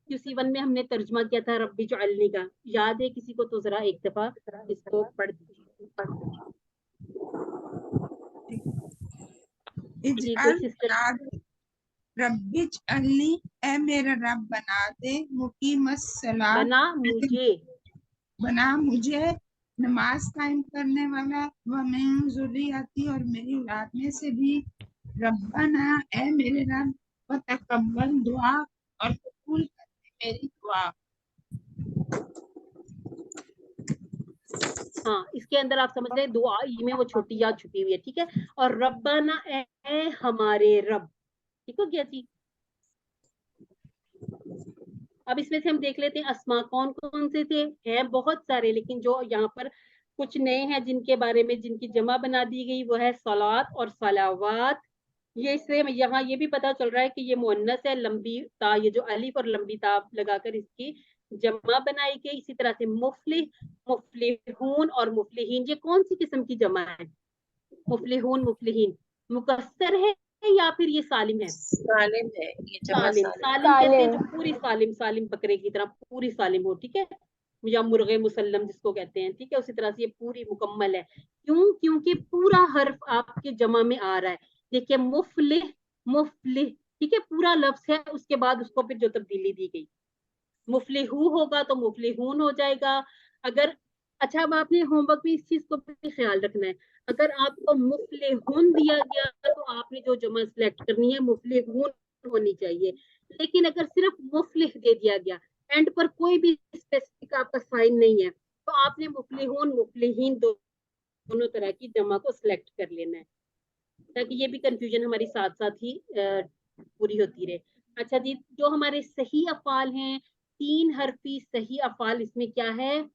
QC1 में हमने तर्जमा किया था रब्बी जअलनी का, याद है किसी को, तो जरा एक दफा इसको पढ़ दीजिए जी। कोई इजअल सिस्टर, बना दे, रब्बिज अली, ए मेरा रब बना दे, मुकीमस सलात, बना मुझे, बना मुझे नमाज कायम करने वाला, व मिन ज़ुर्रियती, और मेरी औलाद में से भी, रब्बना, ए मेरे रब, व तकब्बल दुआ, और कबूल कर मेरी दुआ। हाँ इसके अंदर आप समझ रहे दुआ में वो छोटी याद छुपी हुई है, ठीक है। और रब्बाना, ए हमारे रब, ठीक हो गया जी। अब इसमें से हम देख लेते हैं अस्मा कौन कौन से थे, हैं बहुत सारे, लेकिन जो यहाँ पर कुछ नए हैं जिनके बारे में जिनकी जमा बना दी गई वो है सलात और सलावात। ये इससे यहाँ ये भी पता चल रहा है कि ये मुअन्नस है, लंबी ता, ये जो अलिफ और लंबी ता लगाकर इसकी जमा बनाई गई। इसी तरह से मुफलिह, मुफलिहून और मुफलिहीन, ये कौन सी किस्म की जमा है, मुफलिहून मुफलिहीन, मुकस्सर है या फिर ये सालिम है? सालिम है, ये जमा सालिम, सालिम। सालिम कहते हैं जो सालिम। पूरी सालिम, सालिम बकरे की तरह पूरी सालिम हो, ठीक है, या मुर्गे मुसल्लम जिसको कहते हैं, ठीक है। उसी तरह से ये पूरी मुकम्मल है। क्यों, क्योंकि पूरा हर्फ आपके जमा में आ रहा है। देखिए मुफलिह, मुफलिह, ठीक है, पूरा लफ्ज है, उसके बाद उसको फिर जो तब्दीली दी गई, मुफलिहू होगा तो मुफलिहून हो जाएगा। अगर, अच्छा अब आपने होमवर्क में इस चीज को भी ख्याल रखना है, अगर आपको मुफलिहून दिया गया तो आपने जो जमा सिलेक्ट करनी है मुफलिहून होनी चाहिए। लेकिन अगर सिर्फ मुफलिह दे दिया गया, एंड पर कोई भी स्पेसिफिक आपका साइन नहीं है, तो आपने मुफलिहून मुफलिहीन दोनों तरह की जमा को सिलेक्ट कर लेना है, ताकि ये भी कंफ्यूजन हमारी साथ साथ ही पूरी होती रहे। अच्छा जी, जो हमारे सही अफाल हैं, 3 हरफी सही अफाल, इसमें क्या है,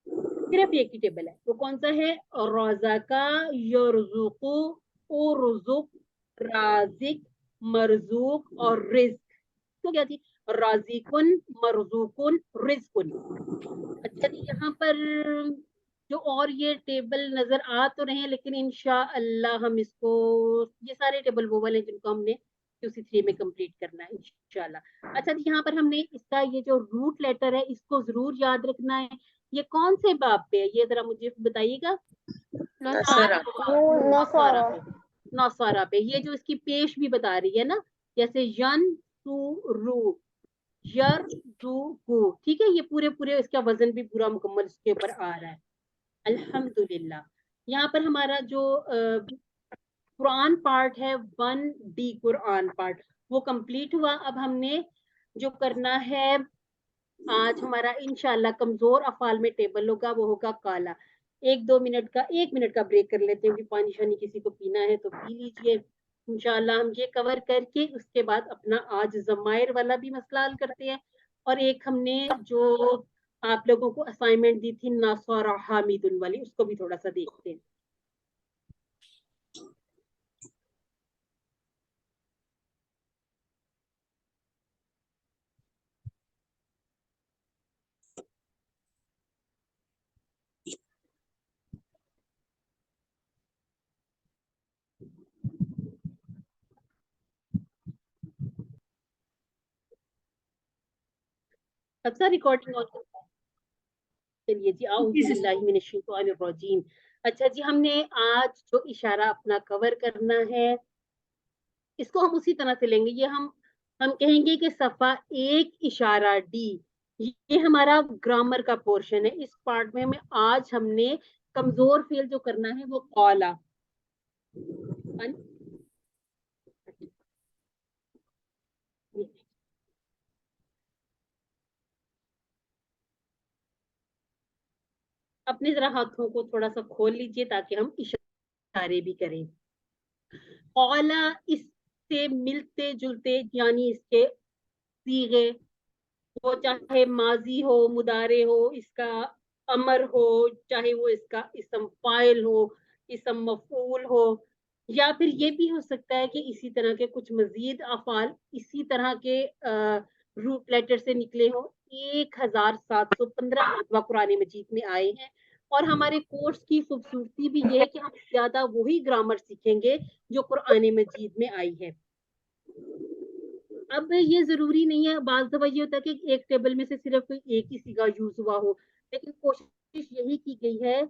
सिर्फ एक ही टेबल है। वो कौन सा है, रोज़ाका, यरजुकु, उर्जुक, राजिक, मरजूक और रिज्क। तो क्या थी, राजिकुन, मरजूकुन, रिज्कुन। अच्छा जी, यहाँ पर जो और ये टेबल नजर आ तो रहे हैं, लेकिन इंशाअल्लाह हम इसको, ये सारे टेबल वो वाले जिनको हमने QC3 में कंप्लीट करना है इंशाअल्लाह। अच्छा जी, यहाँ पर हमने इसका ये जो रूट लेटर है इसको जरूर याद रखना है। ये कौन से बाब पे है, ये जरा मुझे बताइएगा। नसरा। नौसारा पे, नौसारा पे। ये जो इसकी पेश भी बता रही है ना, जैसे यन सु रू, यर जू गु, ठीक है, ये पूरे पूरे इसका वजन भी पूरा मुकम्मल इसके ऊपर आ रहा है, अल्हम्दुलिल्लाह। यहाँ पर हमारा जो कुरान पार्ट है 1D कुरान पार्ट, वो कंप्लीट हुआ। अब हमने जो करना है आज हमारा इंशाल्लाह कमजोर अफाल में टेबल होगा, वो होगा काला। 1-2 मिनट का, 1 मिनट का ब्रेक कर लेते हैं कि पानी शानी किसी को पीना है तो पी लीजिए। इंशाल्लाह हम ये कवर करके उसके बाद अपना आज जमायर वाला भी मसला हल करते हैं। और एक हमने जो आप लोगों को असाइनमेंट दी थी नासरा हामिदुन वाली, उसको भी थोड़ा सा देखते हैं। अच्छा रिकॉर्डिंग ऑन करता है। चलिए जी, आऊज़ु बिल्लाहि मिनश शैतानिर रजीम। अच्छा जी, हमने आज जो इशारा अपना कवर करना है, इसको हम उसी तरह से लेंगे। ये हम कहेंगे कि सफ़ा 1 इशारा डी, ये हमारा ग्रामर का पोर्शन है। इस पार्ट में हमें आज हमने कमज़ोर फ़ेल जो करना है वो क़ाला। अपने ज़रा हाथों को थोड़ा-सा खोल लीजिए ताकि हम इशारे भी करें। क़ाला इससे मिलते-जुलते यानी इसके सीगे, वो चाहे माजी हो, मुदारे हो, इसका अमर हो, चाहे वो इसका इसम फाइल हो, इसम मफूल हो, या फिर ये भी हो सकता है कि इसी तरह के कुछ मजीद अफ़ाल इसी तरह के रूट लेटर से निकले हों। 1715 मरतबा कुरान मजीद में आए हैं। और हमारे कोर्स की खूबसूरती भी ये है कि हम ज्यादा वही ग्रामर सीखेंगे जो कुरान मजीद में आई है। अब ये जरूरी नहीं है, बाज़ दफा ये होता है कि एक टेबल में से सिर्फ एक ही सीगा यूज हुआ हो, लेकिन कोशिश यही की गई है,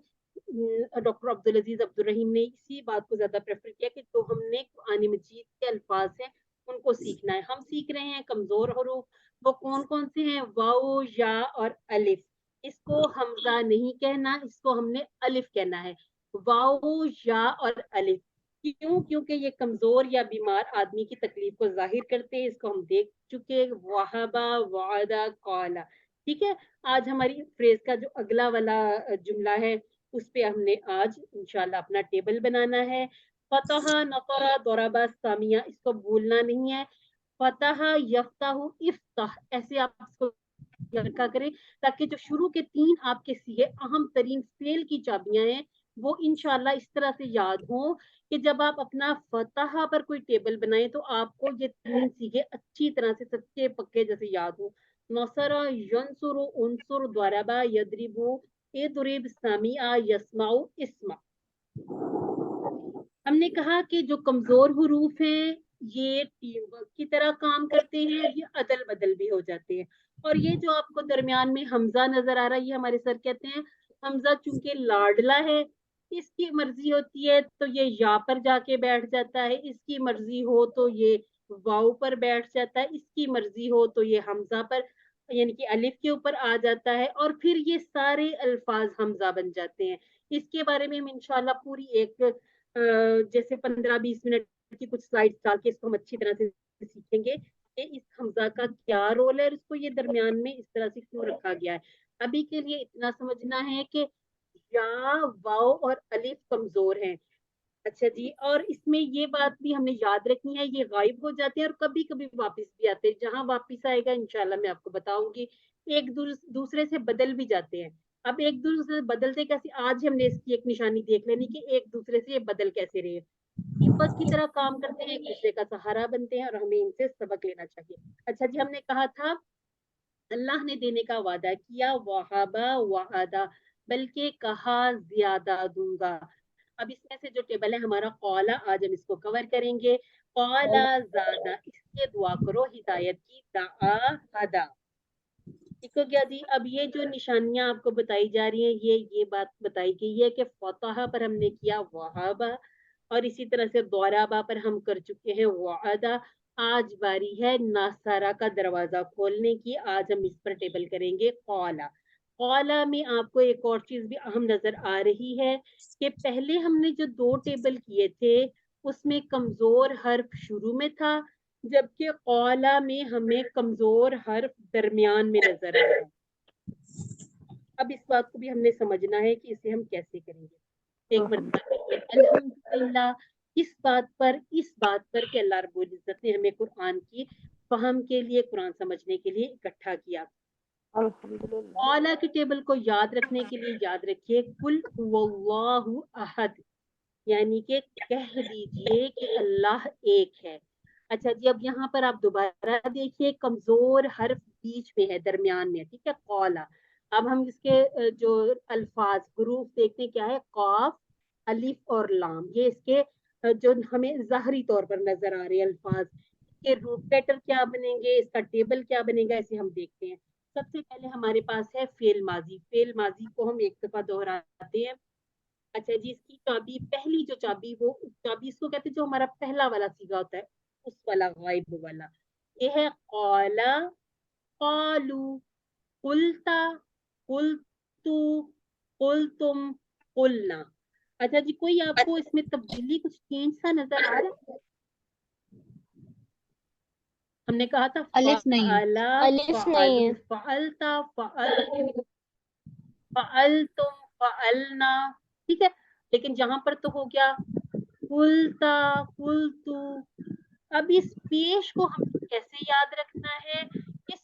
डॉक्टर अब्दुल अजीज अब्दुल रहीम ने इसी बात को ज्यादा प्रेफर किया कि जो हमने कुरान मजीद के अल्फाज हैं उनको सीखना है। हम सीख रहे हैं कमजोर हरूफ, वो कौन कौन से हैं? वाओ, या और अलिफ। इसको हमजा नहीं कहना, इसको हमने अलिफ कहना है। वाओ, या और अलिफ। क्यों? क्योंकि ये कमजोर या बीमार आदमी की तकलीफ को जाहिर करते हैं। इसको हम देख चुके, वहाबा, वादा, कौला। ठीक है, आज हमारी फ्रेज का जो अगला वाला जुमला है उस पे हमने आज इंशाल्लाह अपना टेबल बनाना है। फतह, नकरा, दौराबा, सामिया, इसको भूलना नहीं है। फतह, यफ्ताहु, इफ्ताह, ऐसे आप इसको रखा करें ताकि जो शुरू के 3 आपके सीगे अहम तरीन फेल की चाबियां हैं वो इंशाल्लाह इस तरह से याद हो कि जब आप अपना फतह पर कोई टेबल बनाएं तो आपको ये 3 सीगे अच्छी तरह से सच्चे पक्के जैसे याद हो। नसरा, यंसुरु, उनसुर, द्वाराबा, यदरिबु, इदरिब, सामिया, यस्माउ, इस्मा। हमने कहा कि जो कमजोर हुरूफ हैं ये टीम वर्क की तरह काम करते हैं, ये अदल बदल भी हो जाते हैं। और ये जो आपको दरमियान में हमजा नजर आ रहा है, ये हमारे सर कहते हैं हमजा चूंकि लाडला है, इसकी मर्जी होती है तो ये या पर जाके बैठ जाता है, इसकी मर्जी हो तो ये वाव पर बैठ जाता है, इसकी मर्जी हो तो ये हमजा पर यानी कि अलिफ के ऊपर आ जाता है, और फिर ये सारे अल्फाज हमजा बन जाते हैं। इसके बारे में हम इंशाल्लाह पूरी एक जैसे 15-20 मिनट की कुछ स्लाइड्स डाल के इसको हम अच्छी तरह से सीखेंगे कि इस हमजा का क्या रोल है और इसको ये दरमियान में इस तरह से क्यों रखा गया है। अभी के लिए इतना समझना है कि या, वाव और अलिफ कमजोर हैं। अच्छा जी, और इसमें ये बात भी हमने याद रखनी है, ये गायब हो जाते हैं और कभी कभी वापस भी आते हैं। जहां वापस आएगा इंशाल्लाह मैं आपको बताऊंगी। एक दूसरे से बदल भी जाते हैं। अब एक दूसरे से बदलते कैसे, आज हमने इसकी एक निशानी देख लेनी कि एक दूसरे से ये बदल कैसे रहे। दीपक की तरह काम करते हैं, एक दूसरे का सहारा बनते हैं और हमें इनसे सबक लेना चाहिए। अच्छा जी, हमने कहा था अल्लाह ने देने का वादा किया, वहाबा वादा, बल्कि कहा ज्यादा दूंगा। अब इसमें से जो टेबल है हमारा कौला, आज हम इसको कवर करेंगे। कौला ज्यादा, इसके दुआ करो हिदायत की, दाआ हदा। ठीक हो गया जी। अब ये जो निशानियां आपको बताई जा रही हैं, ये बात बताई गई है कि फतह पर हमने किया वहाबा, और इसी तरह से दौराबा पर हम कर चुके हैं वादा। आज बारी है नासारा का दरवाजा खोलने की। आज हम इस पर टेबल करेंगे कौला। कौला में आपको एक और चीज भी अहम नजर आ रही है कि पहले हमने जो 2 टेबल किए थे उसमें कमजोर हर्फ शुरू में था, जबकि कौला में हमें कमजोर हर्फ दरमियान में नजर आ रहा है। अब इस बात को भी हमने समझना है कि इसे हम कैसे करेंगे। एक मरतबा अल्हम्दुलिल्लाह इस बात पर कि अल्लाह रब्बुल इज्जत ने हमें कुरान की फहम के लिए, कुरान समझने के लिए इकट्ठा किया। औला के टेबल को याद रखने के लिए याद रखिए कुल हुवल्लाहु अहद, यानी कि कह दीजिए कि अल्लाह एक है। अच्छा जी, अब यहाँ पर आप दोबारा देखिए कमजोर हर्फ बीच में है, दरमियान में, ठीक है, कौला। अब हम इसके जो अल्फाज हुरूफ देखते हैं क्या है, कॉफ, अलिफ और लाम। ये इसके जो हमें ज़ाहरी तौर पर नजर आ रहे हैं अल्फाज, के रूट लेटर क्या बनेंगे, इसका टेबल क्या बनेगा, इसे हम देखते हैं। सबसे पहले हमारे पास है फेल माजी। फेल माजी को हम एक दफा दोहराते हैं। अच्छा जी, इसकी चाबी, पहली जो चाबी, वो चाबी इसको कहते हैं जो हमारा पहला वाला सीगा होता है, उस वाला, गायब वाला। ये है कौला, कौलू, कुलता, कुलतू, कुलतुम, कुलना। अच्छा जी, कोई आपको इसमें तब्दीली, कुछ चेंज सा नजर आ रहा है? हमने कहा था अलिफ नहीं है। फ़अला, अलिफ नहीं है। फ़अलता, फ़अलतुम, फ़अलना, ठीक है। लेकिन यहाँ पर तो हो गया कुलता, कुलतू। अब इस पेश को हम कैसे याद रखना है? इस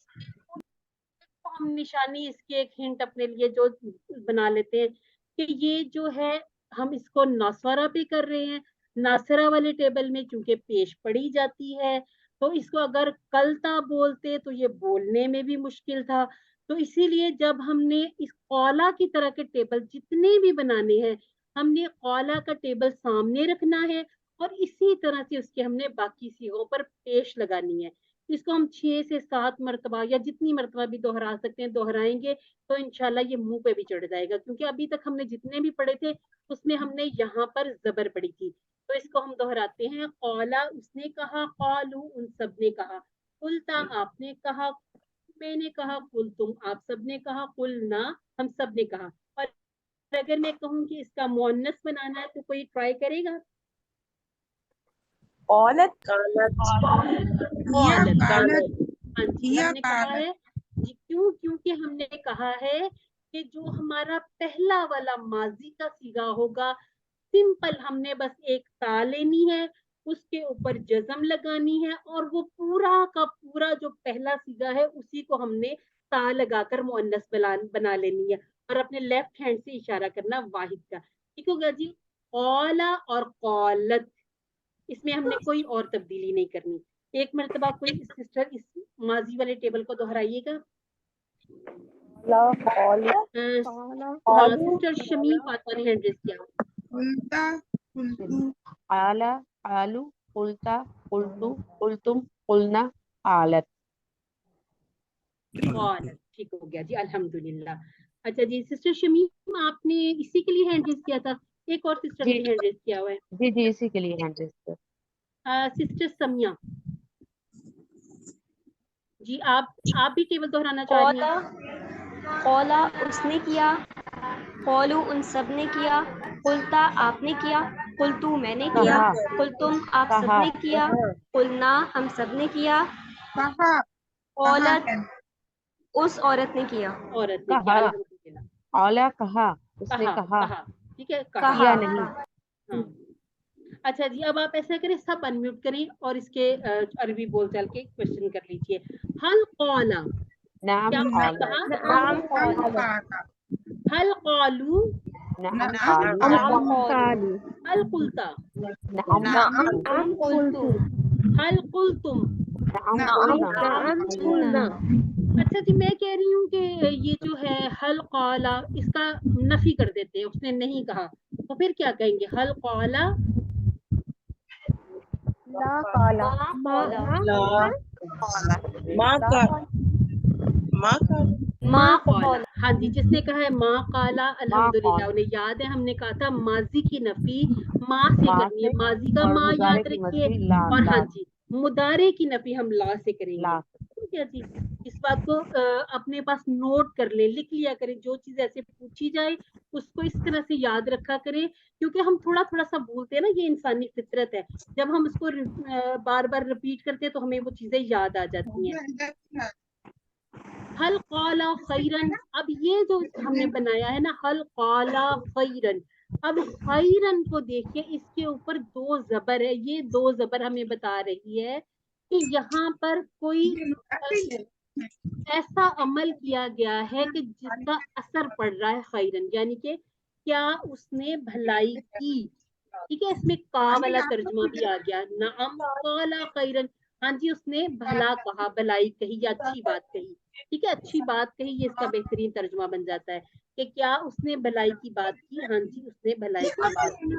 को हम निशानी, इसके एक हिंट अपने लिए जो बना लेते हैं कि ये जो है, हम इसको नासरा पे कर रहे हैं। नासरा वाले टेबल में चूंकि पेश पड़ी जाती है, तो इसको अगर कलता बोलते तो ये बोलने में भी मुश्किल था। तो इसीलिए जब हमने इस कौला की तरह के टेबल जितने भी बनाने हैं, हमने कौला का टेबल सामने रखना है और इसी तरह से उसके हमने बाकी सीगों पर पेश लगानी है। इसको हम 6 से 7 मरतबा या जितनी मरतबा भी दोहरा सकते हैं दोहराएंगे, तो इंशाल्लाह ये मुंह पे भी चढ़ जाएगा। क्योंकि अभी तक हमने जितने भी पढ़े थे उसमें हमने यहाँ पर जबर पड़ी थी। तो इसको हम दोहराते हैं। कौला, उसने कहा, कौलू, उन सब ने कहा, कुलता, आपने कहा, मैंने कहा, कुल, तुम, आप सब ने कहा, कुल ना, हम सब ने कहा। और अगर मैं कहूँ कि इसका मुअन्नस बनाना है तो कोई ट्राई करेगा? औलत, कालत, या औलत, कालत, हाँ जी, या हमने कहा कालत। है जी। क्यों? क्योंकि हमने कहा है कि जो हमारा पहला वाला माजी का सीगा होगा, सिंपल, हमने बस एक ता लेनी है, उसके ऊपर जज्म लगानी है, और वो पूरा का पूरा जो पहला सीगा है उसी को हमने ता लगाकर मुअन्नस बना लेनी है, और अपने लेफ्ट हैंड से इशारा करना वाहिद का। ठीक होगा जी? कौला और कौलत, इसमें हमने कोई और तब्दीली नहीं करनी। एक मरतबा कोई सिस्टर इस माजी वाले टेबल को दोहराइएगा। हाँ, सिस्टर शमी पाता ने हैंड रेज किया। कुलता, कुलतू, आला, आलू, कुलता, कुलतू, कुलतुम, कुलना, आलत। कौलत, ठीक हो गया जी, अल्हम्दुलिल्लाह। अच्छा जी, सिस्टर शमीम, आपने इसी के लिए हैंड रेज किया था? एक और सिस्टर ने जी भी हैंड रेज किया हुआ है, जी जी, इसी के लिए हैंड रेज़ कर। सिस्टर समिया जी। आप भी टेबल दोहराना चाह रही हैं? कौला, कौला उसने किया, कौलू उन सब ने किया, कुलता आपने किया, कुलतू मैंने किया, कहा, कुलतुम आप सब कहा, ने किया, कुलना हम सब ने किया, कहा, कहा औलत है। उस औरत ने किया, औरत ने किया, कहा, अल्हम्दुलिल्लाह। औला कहा, उसने कहा, कहा, कहा, ठीक है, कहा। कहा, किया नहीं। हाँ। अच्छा जी, अब आप ऐसा करें, सब अनम्यूट करें और इसके अरबी बोलचाल के क्वेश्चन कर लीजिए। हल कौला, नाम क्या आपने कालू, कहा? नाम नाम कौला, काला, हल कौलू, नाम नाम कालू, नाम कौलू, हल कुलता, नाम नाम नाम कुलतू, हल कुलतुम। नाम नाम कुलना, कुलना। अच्छा जी, मैं कह रही हूँ कि ये जो है हल कौला, इसका नफी कर देते हैं, उसने नहीं कहा, तो फिर क्या कहेंगे? हल कौला, ला काला, माँ कौला, ला, माँ का, माँ का, माँ कौला। कौला, हाँ जी, जिसने कहा है माँ काला, माँ अल्हम्दुलिल्लाह, कौला, उन्हें याद है, हमने कहा था माजी की नफी माँ से माँ करनी है, से, माजी का और माँ मुजारे याद की रखिए, मछली ला, और हाँ ला, जी, मुदारे की नफी हम ला से करेंगे। ला। ठीक है जी, इस बात को अपने पास नोट कर ले, लिख लिया करें, जो चीज ऐसे पूछी जाए उसको इस तरह से याद रखा करें, क्योंकि हम थोड़ा थोड़ा सा भूलते हैं ना, ये इंसानी फितरत है। जब हम उसको बार बार रिपीट करते हैं तो हमें वो चीजें याद आ जाती हैं। हल कौला खैरन, अब ये जो हमने बनाया है ना, हल कौला खैरन, अब खैरन को देखिए, इसके ऊपर दो जबर है, ये दो जबर हमें बता रही है कि यहाँ पर कोई ऐसा अमल किया गया है कि जिसका असर पड़ रहा है खैरन, यानी कि क्या उसने भलाई की। ठीक है, इसमें का वाला तर्जुमा भी आ गया, नाम काला खैरन, हाँ जी, उसने भला कहा, भलाई कही या अच्छी बात कही। ठीक है, अच्छी बात कही, ये इसका बेहतरीन तर्जुमा बन जाता है कि क्या उसने भलाई की बात की, हाँ जी, उसने भलाई की बात की।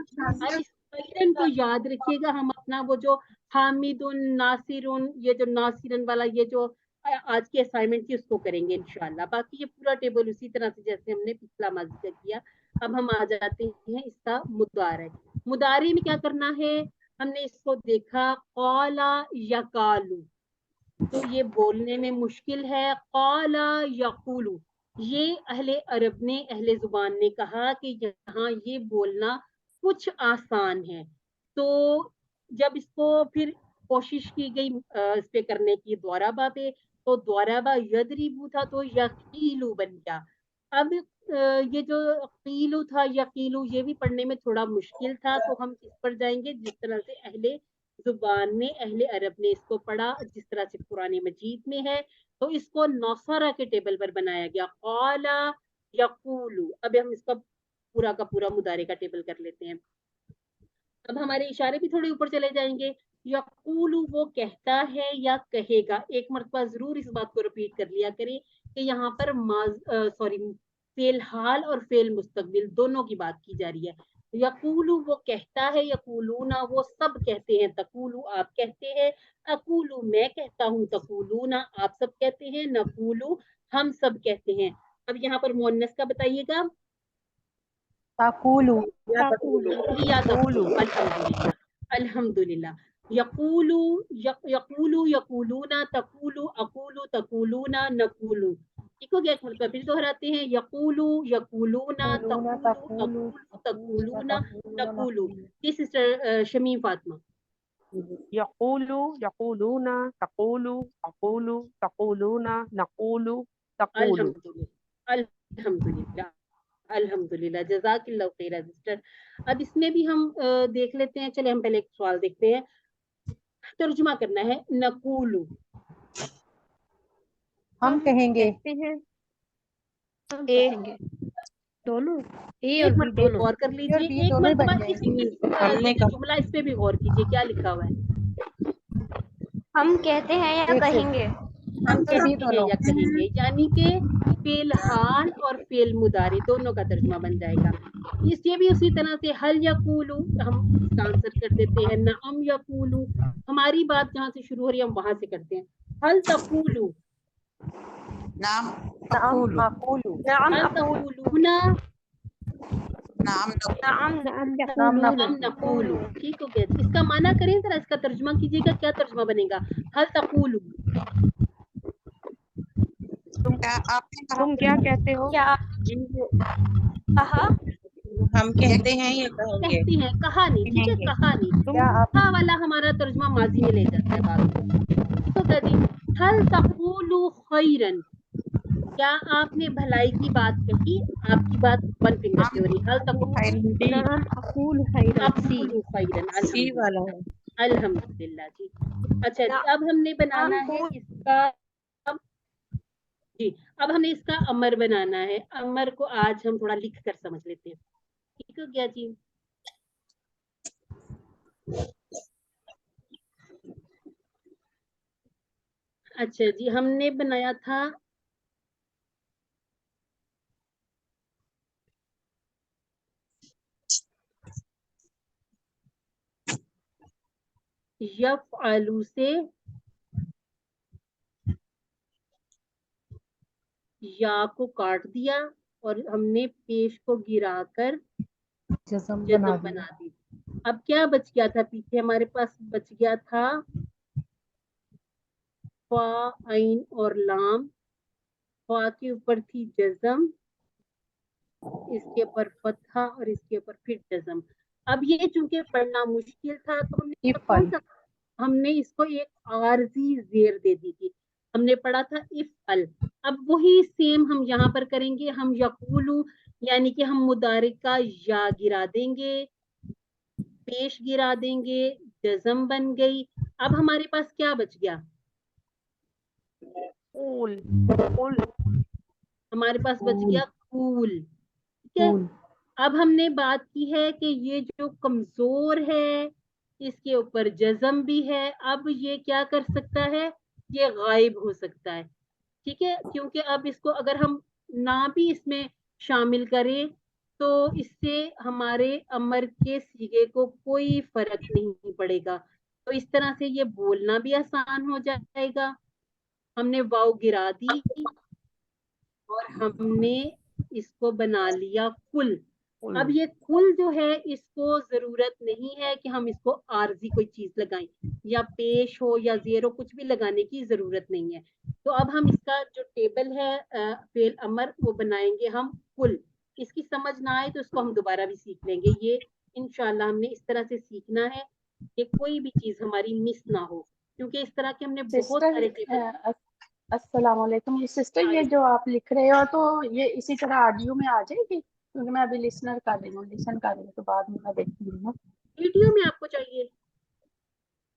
अब इस खैरन को याद रखिएगा, हम अपना वो जो हामिदुन नासिरुन, ये जो नासिरन वाला, ये जो आज की असाइनमेंट थी उसको करेंगे इंशाल्लाह। बाकी ये पूरा टेबल उसी तरह से जैसे हमने पिछला माजी का किया। अब हम आ जाते हैं इसका मुदारे। मुदारे में क्या करना है, हमने इसको देखा क़ाला यक़ालू, तो ये बोलने में मुश्किल है। क़ाला यक़ूलू, ये अहले अरब ने, अहले जुबान ने कहा कि यहाँ ये बोलना कुछ आसान है। तो जब इसको फिर कोशिश की गई इस पे करने की द्वाराबा पे, तो द्वाराबा यदरिबू था तो यकीलू बन गया। अब ये जो कीलू था यकीलू, ये भी पढ़ने में थोड़ा मुश्किल था, तो हम इस पर जाएंगे जिस तरह से अहले जुबान ने, अहले अरब ने इसको पढ़ा, जिस तरह से कुरान मजीद में है। तो इसको नौसरा के टेबल पर बनाया गया, क़ाला यक़ूलू। अब हम इसका पूरा का पूरा मुदारे का टेबल कर लेते हैं। अब हमारे इशारे भी थोड़े ऊपर चले जाएंगे। यक़ूलू वो कहता है या कहेगा, एक मरतबा जरूर इस बात को रिपीट कर लिया करें कि यहाँ पर फेल हाल और फेल मुस्तकबिल दोनों की बात की जा रही है। यक़ूलू वो कहता है, यक़ूलूना वो सब कहते हैं, तक़ूलू आप कहते हैं, अक़ूलू मैं कहता हूँ, तक़ूलूना आप सब कहते हैं, नक़ूलू हम सब कहते हैं। अब यहाँ पर मुअन्नस का बताइएगा। ताकुलू, या तक़ूलू, या तक़ूलू, अल्हम्दुलिल्लाह, अल्हम्दुलिल्लाह। यक़ूलू यक़ूलू, यक़ूलूना, तक़ूलू, अक़ूलू, तक़ूलूना, नक़ूलू। ठीक हो गया। एक मरतबा फिर दोहराते हैं, यक़ूलू, यक़ूलूना, तक़ूलूना, तक़ूलू, तक़ूलू, अक़ूलू, तक़ूलूना, नक़ूलू। नक़ूलू। जी सिस्टर शमीम फातिमा। यक़ूलू, यक़ूलूना, तक़ूलू, अक़ूलू, तक़ूलूना, नक़ूलू, तक़ूलू। अल्हम्दुलिल्लाह, अल्हम्दुलिल्लाह, अल्हम्दुलिल्लाह, जज़ाकिल्लाह खैरा सिस्टर। अब इसमें भी हम देख लेते हैं। चले हम पहले एक सवाल देखते हैं, तर्जुमा करना है। नक़ूलू हम कहेंगे, कहते हैं, हम ए कहेंगे, दोनों ए एक और बी मरतबा दोनों। गौर कर और लीजिए, बी एक दोनों ही मरतबा बन इस जाएंगे। हमने जो जुमला इस पे भी गौर कीजिए, क्या लिखा हुआ है। हम कहते हैं या एक से कहेंगे। हम से बी कहते हैं दोनों। या कहेंगे, यानी कि फेल हाल और फेल मुदारी दोनों का तर्जुमा बन जाएगा। ये भी उसी तरह से हल यक़ूलू, हम इसका आंसर कर देते हैं नअम यक़ूलू। हमारी बात जहाँ से शुरू हो रही है हम वहां से करते हैं। हल तक़ूलू, नाम नाम अक़ूलू, अक़ूलू, नाम हल अक़ूल, तक़ूलूना, नाम नाम नाम नाम यक़ूलूना। हम नक़ूलू। ठीक हो गया। इसका माना करें जरा, इसका तर्जुमा कीजिएगा, क्या तर्जुमा बनेगा। हल तक़ूलू, क्या आपने कहा तुम क्या कहते हो? क्या जी वो कहा। हम कहते हैं या कहेंगे। कहते हैं, कहा नहीं। ठीक है, कहेंगे। कहा नहीं। तुम क्या आप कहा वाला हमारा तर्जुमा माजी में ले जाता है बात को। तो क्या जी, हल तक़ूलू खैरन, क्या आपने भलाई की बात कही। आपकी बात वन फिंगर से हो रही। हल तक़ूलू डी नाम अक़ूल खैरन, सी। अक़ूलू खैरन, सी वाला अल्हम्दुलिल्लाह, है। अल्हम्दुलिल्लाह जी। अच्छा जी, अब हमने बनाना है नाम इसका, अब जी, अब हमें इसका अमर बनाना है। अमर को आज हम थोड़ा लिख कर समझ लेते हैं। ठीक हो गया जी। अच्छा जी, हमने बनाया था यफ़अलू से या को काट दिया और हमने पेश को गिराकर जज़म जज़म बना बना दिया। दी। अब क्या बच गया था पीछे, हमारे पास बच गया था फा, आइन और लाम। फा के ऊपर थी जज़म, इसके ऊपर फतहा और इसके ऊपर फिर जज़म। अब ये चूंकि पढ़ना मुश्किल था तो हमने इसका कौन इफ़अल, सा, हमने इसको एक आरजी जेर दे दी थी। हमने पढ़ा था इफ़अल। अब वही सेम हम यहाँ पर करेंगे। हम यक़ूलू यानी कि हम मुदारिक का या गिरा देंगे, पेश गिरा देंगे, जज़म बन गई। अब हमारे पास क्या बच गया, कूल, कुल, हमारे पास बच कूल, गया कूल। ठीक है। कूल, अब हमने बात की है कि ये जो कमजोर है इसके ऊपर जज़म भी है। अब ये क्या कर सकता है, ये गायब हो सकता है। ठीक है, क्योंकि अब इसको अगर हम ना भी इसमें शामिल करें तो इससे हमारे अमर के सीगे को कोई फर्क नहीं पड़ेगा। तो इस तरह से ये बोलना भी आसान हो जाएगा हमने वाव गिरा दी और हमने इसको बना लिया कुल। अब ये कुल जो है इसको जरूरत नहीं है कि हम इसको आरजी कोई चीज लगाएं या पेश हो या जेरो, कुछ भी लगाने की जरूरत नहीं है। तो अब हम इसका जो टेबल है फेल अमर वो बनाएंगे हम कुल। इसकी समझ ना आए तो इसको हम दोबारा भी सीख लेंगे। ये इंशाल्लाह हमने इस तरह से सीखना है कि कोई भी चीज हमारी मिस ना हो, क्योंकि इस तरह के हमने बहुत सारे टेबल। अस्सलाम वालेकुम सिस्टर, ये जो आप लिख रहे हो तो ये इसी तरह ऑडियो में आ जाएगी? क्योंकि मैं अभी लिसन कर रही हूँ तो बाद में मैं देखूंगी ना। वीडियो में आपको चाहिए?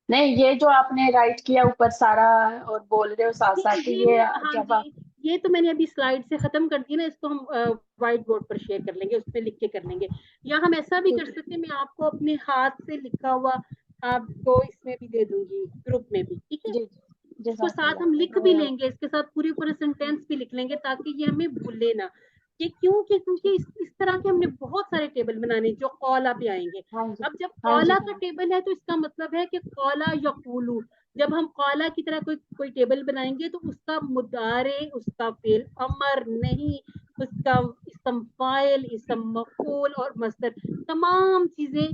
नहीं, ये जो आपने राइट किया ऊपर सारा और बोल रहे हो साथ साथ ये हाँ जब जी, ये तो मैंने अभी स्लाइड से खत्म कर दी ना, इसको हम व्हाइट बोर्ड पर शेयर कर लेंगे, उस पर लिख के कर लेंगे। या हम ऐसा भी कर सकते हैं, मैं आपको अपने हाथ से लिखा हुआ आपको इसमें भी दे दूंगी, ग्रुप में भी, ठीक है? इसको साथ हम लिख भी लेंगे, इसके साथ पूरे पूरे सेंटेंस भी लिख लेंगे ताकि ये हमें भूले ना। ये क्योंकि इस तरह के हमने बहुत सारे टेबल बनाने जो कौला पे आएंगे। अब जब कौला का टेबल है तो इसका मतलब है कि कौला यकूलू, जब हम कौला की तरह कोई टेबल बनाएंगे तो उसका मुदारे, उसका फेल अमर नहीं, उसका इसम फाइल, इसम मफूल और मस्दर, तमाम चीजें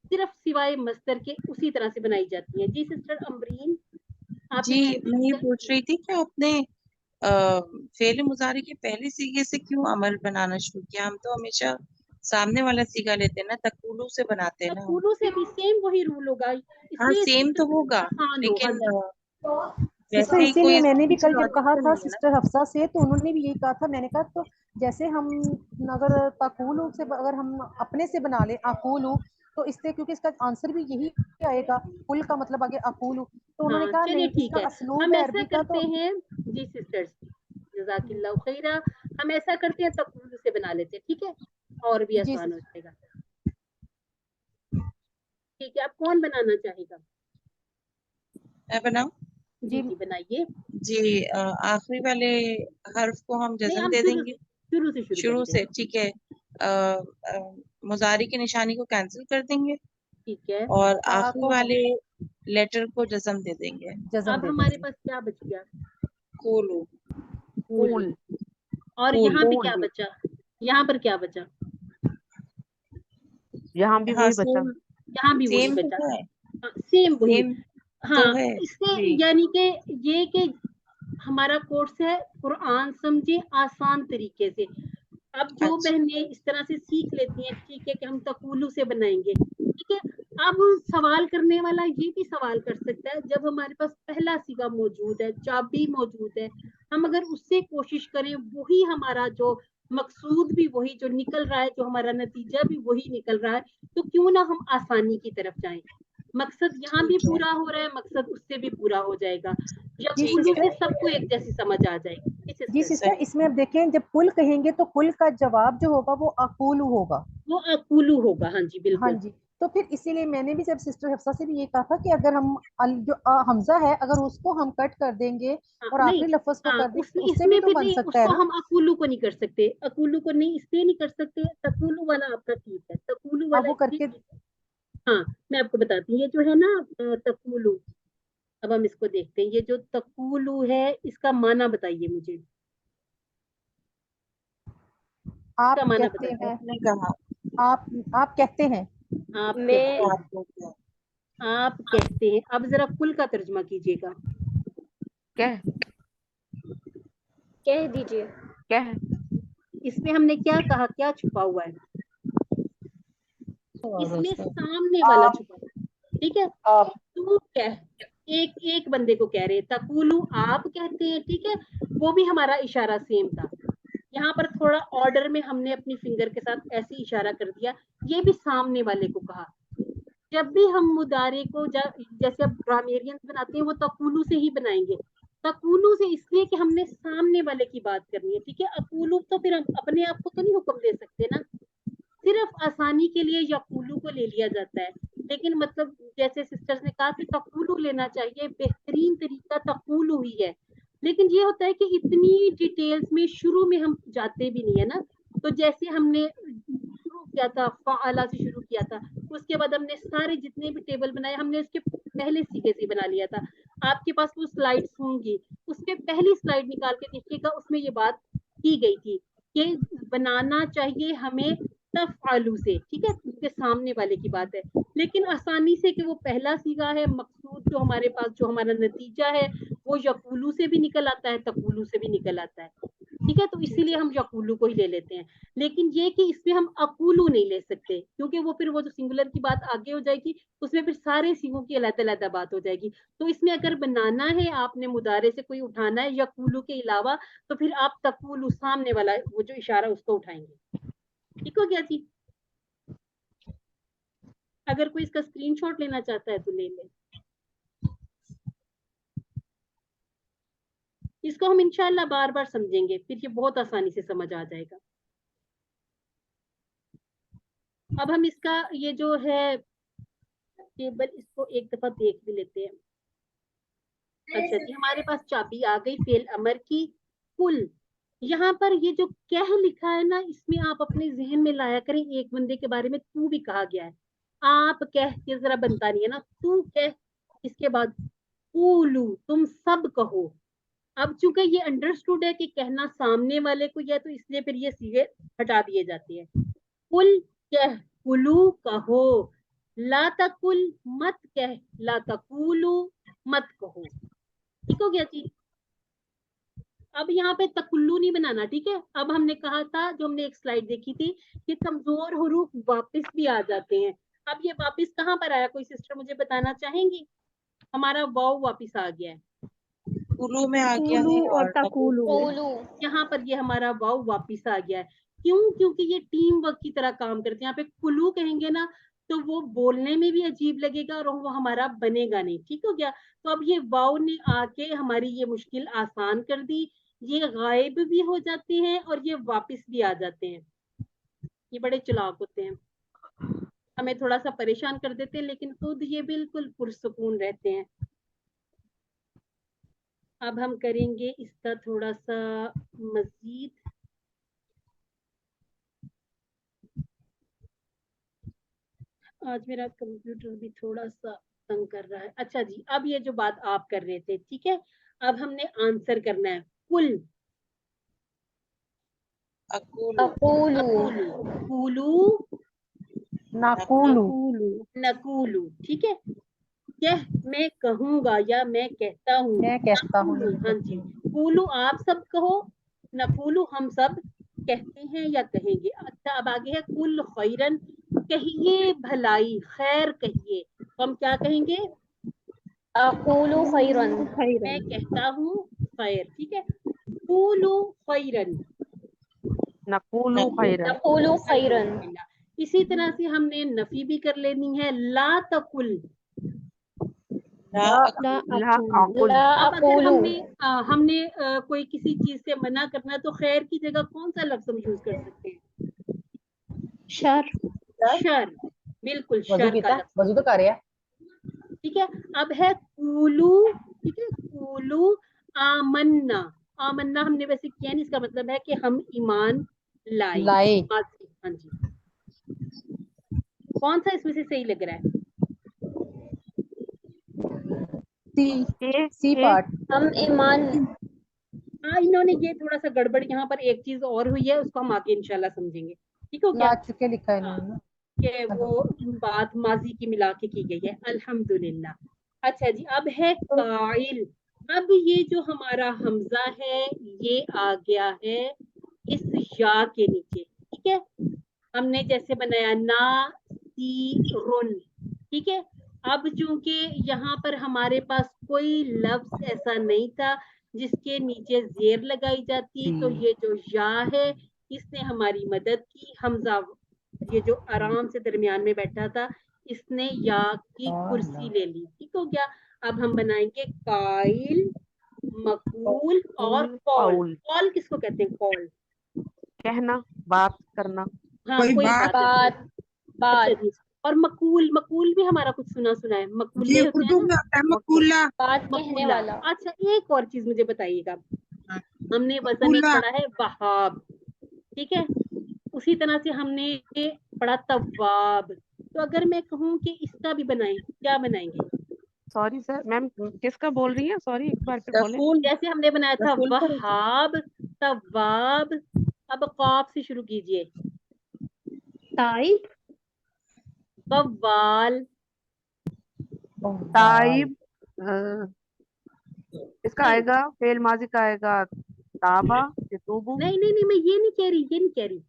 सिर्फ सिवाय मस्दर के उसी तरह से बनाई जाती हैं। जी सिस्टर अमरीन, जी मैं ये पूछ रही थी कि आपने फेल मुजारी के पहले सीगे से क्यों अमल बनाना शुरू किया? हम तो हमेशा सामने वाला सीगा लेते हैं ना, तकुलू से बनाते हैं ना। तकुलू से भी सेम वही रूल होगा। हाँ सेम तो होगा, लेकिन सिस्टर वैसे ही कोई इसीलिए मैंने भी कल जब लॉजिक कहा तो था नहीं है ना। सिस्टर हफ्सा से तो उन्होंने भी यही कहा था। मैंने कहा तो जैसे हम अगर तकूलू से अगर हम अपने से बना लें अकूलू तो इससे, क्योंकि इसका आंसर भी यही आएगा, कुल का मतलब आगे अकूलू, तो उन्होंने कहा चलिए नहीं, ठीक इसका है, असलूब हम है ऐसा अरबी का। करते तो हैं जी सिस्टर्स, जज़ाकिल्लाह खैरा, हम ऐसा करते हैं तकूलू से बना लेते हैं, ठीक है? और भी आसान हो जाएगा। ठीक है, अब कौन बनाना चाहेगा? मैं बनाऊं? जी जी बनाइए। जी आखिरी वाले हर्फ को हम जज़म दे देंगे शुरू से, ठीक है? मुजारी की निशानी को कैंसिल कर देंगे, ठीक है, और आखिरी वाले लेटर को जज़म दे देंगे। अब हमारे पास क्या बच गया? कूलू। कूल। और कूल। यहाँ पे क्या बचा? यहाँ पर क्या बचा? यहाँ भी वही बचा। यहाँ भी वही सेम बचा, तो है, सेम वही। हाँ तो है। इससे यानी कि ये कि हमारा कोर्स है कुरान समझे आसान तरीके से। अब जो बहनें इस तरह से सीख लेती हैं, ठीक है, कि हम तकूलू से बनाएंगे, ठीक है। अब सवाल करने वाला ये भी सवाल कर सकता है, जब हमारे पास पहला सीगा मौजूद है, चाबी मौजूद है, हम अगर उससे कोशिश करें, वही हमारा जो मकसूद भी वही जो निकल रहा है, जो हमारा नतीजा भी वही निकल रहा है, तो क्यों ना हम आसानी की तरफ जाएं। मकसद यहाँ भी पूरा हो रहा है, मकसद उससे भी पूरा हो जाएगा, या कुल्लू से सबको एक जैसी समझ आ जाएगी। जी सिस्टर, इसमें अब देखें जब कुल कहेंगे तो कुल का जवाब जो होगा वो अकूलू होगा, वो अकूलू होगा। हाँ जी बिल्कुल। हाँ जी, तो फिर इसीलिए मैंने भी जब सिस्टर हफ्सा से भी ये कहा था कि अगर हम जो हमजा है अगर उसको हम कट कर देंगे और आखिरी लफ्ज को कर देंगे तो उससे भी तो बन सकता है उसको ना। हम अकूलू को नहीं कर सकते, अकूलू को नहीं इसलिए नहीं कर सकते, तकूलू वाला आपका ठीक है, तकूलू वाला वो करके। हाँ मैं आपको बताती हूँ, ये जो है ना तकूलू, अब हम इसको देखते हैं। ये जो तकूलू है इसका माना बताइए मुझे। आप माना कहते बताइए। हैं, कहा आप कहते हैं, आप मैं आप कहते हैं। अब जरा कुल का तर्जुमा कीजिएगा। कह दीजिए। क्या है इसमें हमने क्या कहा, क्या छुपा हुआ है? इसमें सामने वाला छुपा हुआ है, ठीक है। तू कह, एक बंदे को कह रहे तकुलू, आप कहते हैं, ठीक है। वो भी हमारा इशारा सेम था। यहाँ पर थोड़ा ऑर्डर में हमने अपनी फिंगर के साथ ऐसे इशारा कर दिया, ये भी सामने वाले को कहा। जब भी हम मुदारे को जैसे अब ग्रामेरियंस बनाते हैं वो तकुलू से ही बनाएंगे। तकुलू से इसलिए कि हमने सामने वाले की बात करनी है, ठीक है। अकुलू तो फिर हम अपने आप को तो नहीं हुक्म दे सकते ना, सिर्फ आसानी के लिए यकूलू को ले लिया जाता है। लेकिन मतलब जैसे सिस्टर्स ने कहा कि तकुलू लेना चाहिए, बेहतरीन तरीका तकुलू ही है। लेकिन ये होता है कि इतनी डिटेल्स में शुरू में हम जाते भी नहीं है ना। तो जैसे हमने शुरू किया था फ़अला से शुरू किया था, उसके बाद हमने सारे जितने भी टेबल बनाए हमने उसके पहले सीखे से बना लिया था। आपके पास वो स्लाइड्स होंगी, उसमें पहली स्लाइड निकाल के देखिएगा, उसमें ये बात की गई थी कि बनाना चाहिए हमें तफ़अलू से, ठीक है, उसके सामने वाले की बात है, लेकिन आसानी से कि वो पहला सीगा है, मकसूद जो हमारे पास जो हमारा नतीजा है वो यकूलू से भी निकल आता है, तकूलू से भी निकल आता है, ठीक है, तो इसीलिए हम यकूलू को ही ले लेते हैं। लेकिन ये कि इसमें हम अकूलू नहीं ले सकते, क्योंकि वो फिर वो जो सिंगुलर की बात आगे हो जाएगी, उसमें फिर सारे सीगों की अलग-अलग बात हो जाएगी। तो इसमें अगर बनाना है, आपने मुदारे से कोई उठाना है यकूलू के अलावा, तो फिर आप तकूलू सामने वाला वो जो इशारा उसको उठाएंगे। ठीक हो गया जी? अगर कोई इसका स्क्रीनशॉट लेना चाहता है तो ले ले। इसको हम इंशाल्लाह बार बार समझेंगे, फिर ये बहुत आसानी से समझ आ जाएगा। अब हम इसका ये जो है टेबल, इसको एक दफा देख भी लेते हैं। अच्छा जी, हमारे पास चाबी आ गई फेल अमर की। कुल, यहाँ पर ये जो कह लिखा है ना, इसमें आप अपने जहन में लाया करें, एक बंदे के बारे में तू भी कहा गया है, आप कह के जरा बनता नहीं है ना, तू कह, इसके बाद कूलू, तुम सब कहो। अब चूंकि ये अंडरस्टूड है कि कहना सामने वाले को है, तो इसलिए फिर ये सीधे हटा दिए जाते हैं। कुल कह, कुलू कहो, ला तकुल मत कह, ला तकुलू मत कहो। ठीक हो गया जी? अब यहाँ पे तकुल्लू नहीं बनाना, ठीक है। अब हमने कहा था, जो हमने एक स्लाइड देखी थी, कि कमजोर हुरूफ वापस भी आ जाते हैं। अब ये वापस कहाँ पर आया, कोई सिस्टर मुझे बताना चाहेंगी? हमारा वाव वापस आ गया है, कुलू में आ गया है और तकुलू यहाँ पर ये हमारा वाव वापस आ गया है। क्यों? क्योंकि ये टीम वर्क की तरह काम करते हैं। यहाँ पे कुलू कहेंगे ना, तो वो बोलने में भी अजीब लगेगा और वो हमारा बनेगा नहीं। ठीक हो गया? तो अब ये वाव ने आके हमारी ये मुश्किल आसान कर दी। ये गायब भी हो जाते हैं और ये वापस भी आ जाते हैं। ये बड़े चालाक होते हैं, हमें थोड़ा सा परेशान कर देते हैं, लेकिन खुद ये बिल्कुल पुरसुकून रहते हैं। अब हम करेंगे इसका थोड़ा सा मजीद। आज मेरा कंप्यूटर भी थोड़ा सा तंग कर रहा है। अच्छा जी, अब ये जो बात आप कर रहे थे, ठीक है, अब हमने आंसर करना है। कुल, अकुलू, कूलू, नाकूलू, नकूलू, ठीक है। कह, मैं कहूंगा या मैं कहता हूँ। मैं कहता हूँ। हाँ जी, कूलू आप सब कहो, नकूलू हम सब कहते हैं या कहेंगे। अच्छा, अब आगे है कुल खैरन, कहिए भलाई, खैर कहिए। तो हम क्या कहेंगे? अक़ूलु खैरन, मैं कहता हूँ खैर, ठीक है। कूलू खैरन, नकूलू खैरन, अक़ूलु खैरन, इसी तरह से हमने नफी भी कर लेनी है, ला तकुल, ला ला अकुल, ला अब अगर अक़ूलु, हमने कोई किसी चीज से मना करना, तो खैर की जगह कौन सा लफ्ज हम यूज कर सकते हैं? शर, शर, बिल्कुल वजू शर का कीता, लफ्ज, वजू तो कर रहा है। ठीक है। अब है कूलू, ठीक है, कूलू आमन्ना। आमन्ना हमने वैसे किया नहीं, इसका मतलब है कि हम ईमान लाए। हाँ जी, कौन सा इसमें से सही लग रहा है? C part. हम ईमान, हाँ, इन्होंने ये थोड़ा सा गड़बड़, यहाँ पर एक चीज और हुई है, उसको हम आगे इंशाल्लाह समझेंगे। ठीक हो गया? ला चुके लिखा है इन्होंने। कि वो बात माजी की मिला के की गई है। अल्हम्दुलिल्लाह। अच्छा जी, अब है काइल। अब ये जो हमारा हमजा है, ये आ गया है इस या के नीचे, ठीक है। हमने जैसे बनाया ना सी रुन, ठीक है। अब चूंकि यहाँ पर हमारे पास कोई लफ्ज ऐसा नहीं था जिसके नीचे जेर लगाई जाती, तो ये जो या है, इसने हमारी मदद की। हमजा ये जो आराम से दरमियान में बैठा था, इसने या की कुर्सी ले ली। ठीक हो गया? अब हम बनाएंगे काइल, मकूल और कॉल। कॉल किसको कहते हैं? कॉल, कहना, बात करना, हाँ, कोई कोई बात, बात। बात, अच्छा जी, और मकूल, मकूल भी हमारा कुछ सुना सुना है। मकूले ये होते हैं उर्दू ना, में होता है मकूला। बात कहने मकूला। वाला, अच्छा, एक और चीज मुझे बताइएगा, हाँ, हमने वजन एक मकूला। पढ़ा है वहाब, ठीक है, उसी तरह से हमने पढ़ा तवाब। तो अगर मैं कहूँ कि इसका भी बनाएं, क्या बनाएंगे? सॉरी सर मैम, किसका बोल रही हैं? सॉरी एक बार फिर बोले। तकुल जैसे हमने बनाया था तकुल पर वहाब, तवाब, अब कॉफ से शुरू कीजिए। ताइब, कव्वाल, ताइब, इसका नहीं आएगा फेल माजी का आएगा ताबा यतूबू। नहीं नहीं नहीं, मैं ये नहीं कह रही।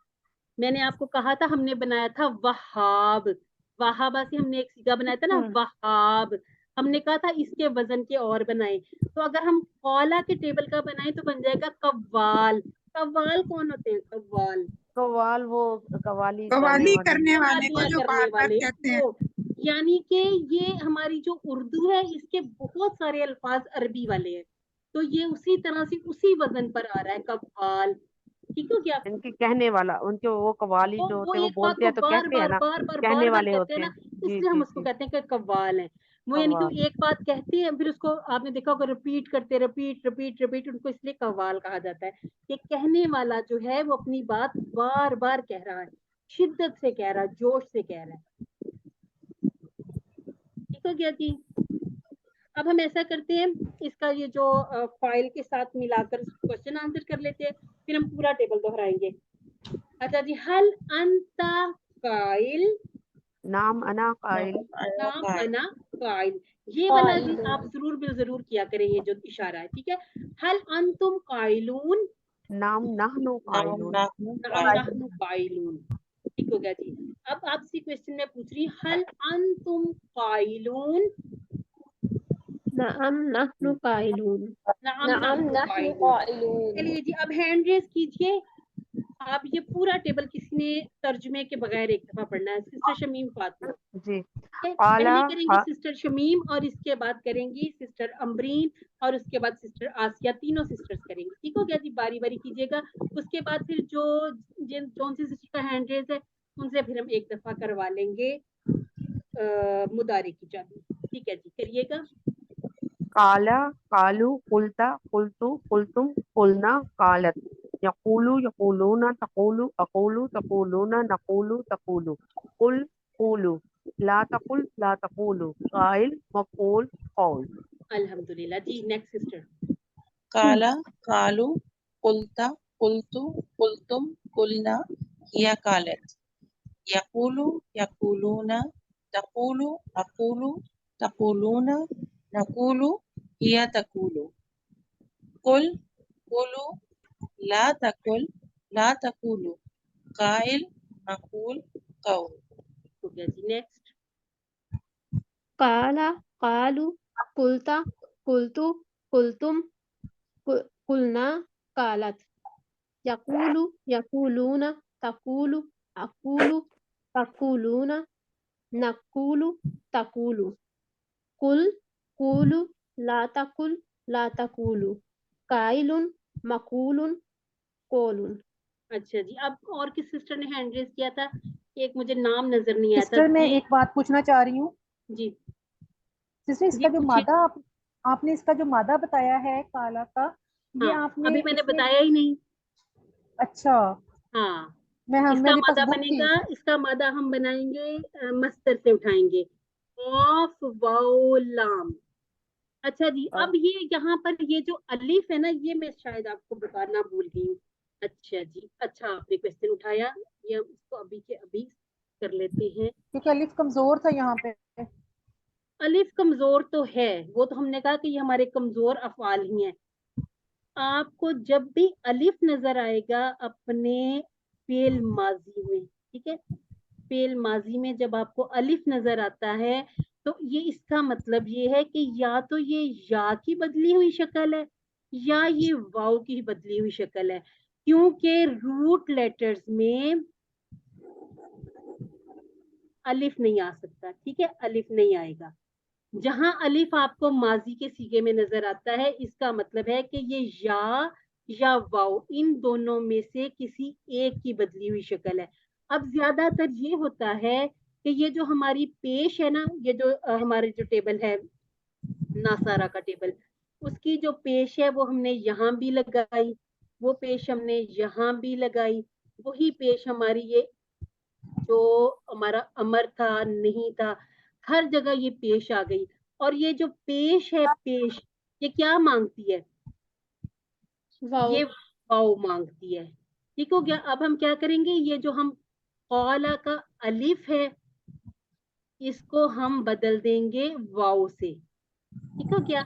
मैंने आपको कहा था हमने बनाया था वहाब, वहाबा से हमने एक सीगा बनाया था ना वहाब, हमने कहा था इसके वजन के और बनाए। तो अगर हम कौला के टेबल का बनाए तो बन जाएगा कव्वाल। कव्वाल कौन होते हैं? कव्वाल कव्वाल वो कवाली करने कवाली वाले। करने वाले को कवालियां जो करने बार बार वाले कहते हैं। वो, यानी कि ये हमारी जो उर्दू है इसके बहुत सारे अल्फाज अरबी वाले हैं, तो ये उसी तरह से उसी वजन पर आ रहा है कव्वाल। ठीक हो गया? इनके कहने वाला, उनके वो कवाली जो वो होते हैं वो एक बात बोलते को हैं तो बार कहते हैं बार ना, बार बार कहने बार बार वाले कहते हैं होते ना, हैं। जी इसलिए हम जी उसको जी। कहते हैं कि कव्वाल है वो। यानी कि कव्वाल। वो एक बात कहते हैं फिर उसको आपने देखा होगा रिपीट करते, रिपीट रिपीट रिपीट, उनको इसलिए कव्वाल कहा जाता है कि कहने वाला जो है वो अपनी बात बार बार कह रहा है, शिद्दत से कह रहा है, जोश से कह रहा है। ठीक हो गया जी? अब हम ऐसा करते हैं, इसका ये जो फाइल के साथ मिलाकर क्वेश्चन आंसर कर लेते हैं, फिर हम पूरा टेबल दोहराएंगे। अच्छा जी, हल अंता काइल, नाम अना काइल। नाम अना काइल, ये वाला जी काइल, आप जरूर बिल जरूर किया करें, ये जो इशारा है। ठीक है, हल अंतुम काइलून, नाम नहनु नाम काइलून। नाहनु नाम काइल नहनु काइलून। ठीक हो गया जी। अब आपसे क्वेश्चन में पूछ रही हूँ, हल अंतुम काइलून, नअम नहनु काइलून, नाम नअम नहनु नहनु काइलून। काइलून। चलिए जी, अब हैंड रेज कीजिए। आप ये पूरा टेबल किसी ने तर्जुमे के बगैर एक दफा पढ़ना है। सिस्टर शमीम फातिमा, जी। ठीक है? काला पहले करेंगी सिस्टर शमीम और इसके बाद करेंगी सिस्टर अम्बरीन और उसके बाद सिस्टर आसिया, तीनों सिस्टर्स करेंगी। ठीक हो गया जी? बारी बारी कीजिएगा। उसके बाद फिर जो जौन सी सिस्टर का हैंड रेज है उनसे फिर हम एक दफा करवा लेंगे मुदारे की चाबी। ठीक है जी, करिएगा। काला कालू कुलता कुलतु कुलतुम कुलना कालत। यकूलु यकूलूना तकूलु अकूलु तकूलूना नकूलु तकूलु। कुल कूलु। ला तकुल ला तकूलु। काइल मकूल कौल। अल्हम्दुलिल्लाह जी। Next sister. काला कालू कुलता कुलतु कुलतुम कुलना हिया कालत। यकूलु यकूलूना तकूलु अकूलु तकूलूना नकूलु हिया तकूलु। कुल कुलु ला तकुल ला तकूलु। काइल मकूल कौल। हो गया जी। नेक्स्ट। काला कालू कुलता कुलतु कुलतुम कुलना कालत। यकूलु यकूलूना तकूलु अकूलु तकूलूना नकूलु तकूलु। कुल कूलु ला तकुल ला तकूलु। काइलुन मकूलुन कोलुन। अच्छा जी, अब और किस सिस्टर ने हैंड रेज किया था? एक मुझे नाम नजर नहीं आया था सिस्टर मैं जी। एक बात पूछना चाह रही हूँ। जी सिस्टर जी इसका जो पूछिए। मादा आपने इसका जो मादा बताया है काला का, ये हाँ, आपने अभी मैंने इसमें बताया ही नहीं। अच्छा, हाँ, इसका मेरे पास मादा बुक थी। बनेगा, इसका मादा हम बनाएंगे मस्तर से उठाएंगे, ऑफ वाओ लाम। अच्छा जी, अब ये यहाँ पर ये जो अलिफ है ना, ये मैं शायद आपको बताना भूल गई हूँ। अच्छा जी, अच्छा आपने क्वेश्चन उठाया, ये हम इसको अभी के अभी कर लेते हैं। क्योंकि अलिफ कमजोर था यहाँ पे। अलिफ कमजोर तो है, वो तो हमने कहा कि ये हमारे कमजोर अफआल ही हैं। आपको जब भी अलिफ नजर आएगा अपने फेल माजी में, ठीक है, फेल माजी में जब आपको अलिफ नजर आता है तो ये इसका मतलब ये है कि या तो ये या की बदली हुई शक्ल है या ये वाव की बदली हुई शक्ल है, क्योंकि रूट लेटर्स में अलिफ नहीं आ सकता। ठीक है, अलिफ नहीं आएगा। जहां अलिफ आपको माजी के सीगे में नजर आता है, इसका मतलब है कि ये या वाव, इन दोनों में से किसी एक की बदली हुई शक्ल है। अब ज्यादातर ये होता है कि ये जो हमारी पेश है ना, ये जो हमारे जो टेबल है नासारा का टेबल, उसकी जो पेश है वो हमने यहाँ भी लगाई, वो पेश हमने यहाँ भी लगाई, वही पेश हमारी ये जो हमारा अमर था नहीं था, हर जगह ये पेश आ गई। اور یہ جو پیش ہے پیش یہ کیا مانگتی ہے؟ واو یہ واو مانگتی ہے. ٹھیک ہو گیا. اب ہم کیا کریں گے, یہ جو ہم قولا کا الف ہے اس کو ہم بدل دیں گے واو سے. ٹھیک ہو گیا.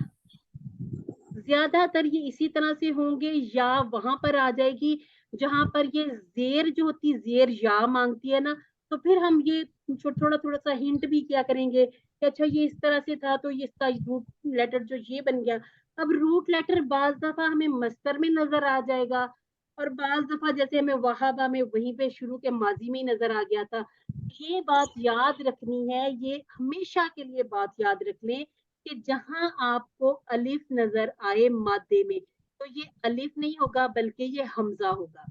زیادہ تر یہ اسی طرح سے ہوں گے, یا وہاں پر آ جائے گی جہاں پر یہ زیر جو ہوتی زیر یا مانگتی ہے نا, تو پھر ہم یہ تھوڑا تھوڑا سا ہنٹ بھی کیا کریں گے کہ اچھا یہ اس طرح سے تھا تو اس کا روٹ لیٹر جو یہ بن گیا. اب روٹ لیٹر بعض دفعہ ہمیں مصدر میں نظر آ جائے گا, اور بعض دفعہ جیسے ہمیں وہابہ میں وہیں پہ شروع کے ماضی میں ہی نظر آ گیا تھا. یہ بات یاد رکھنی ہے, یہ ہمیشہ کے لیے بات یاد رکھ لیں کہ جہاں آپ کو الف نظر آئے مادے میں تو یہ الف نہیں ہوگا بلکہ یہ حمزہ ہوگا.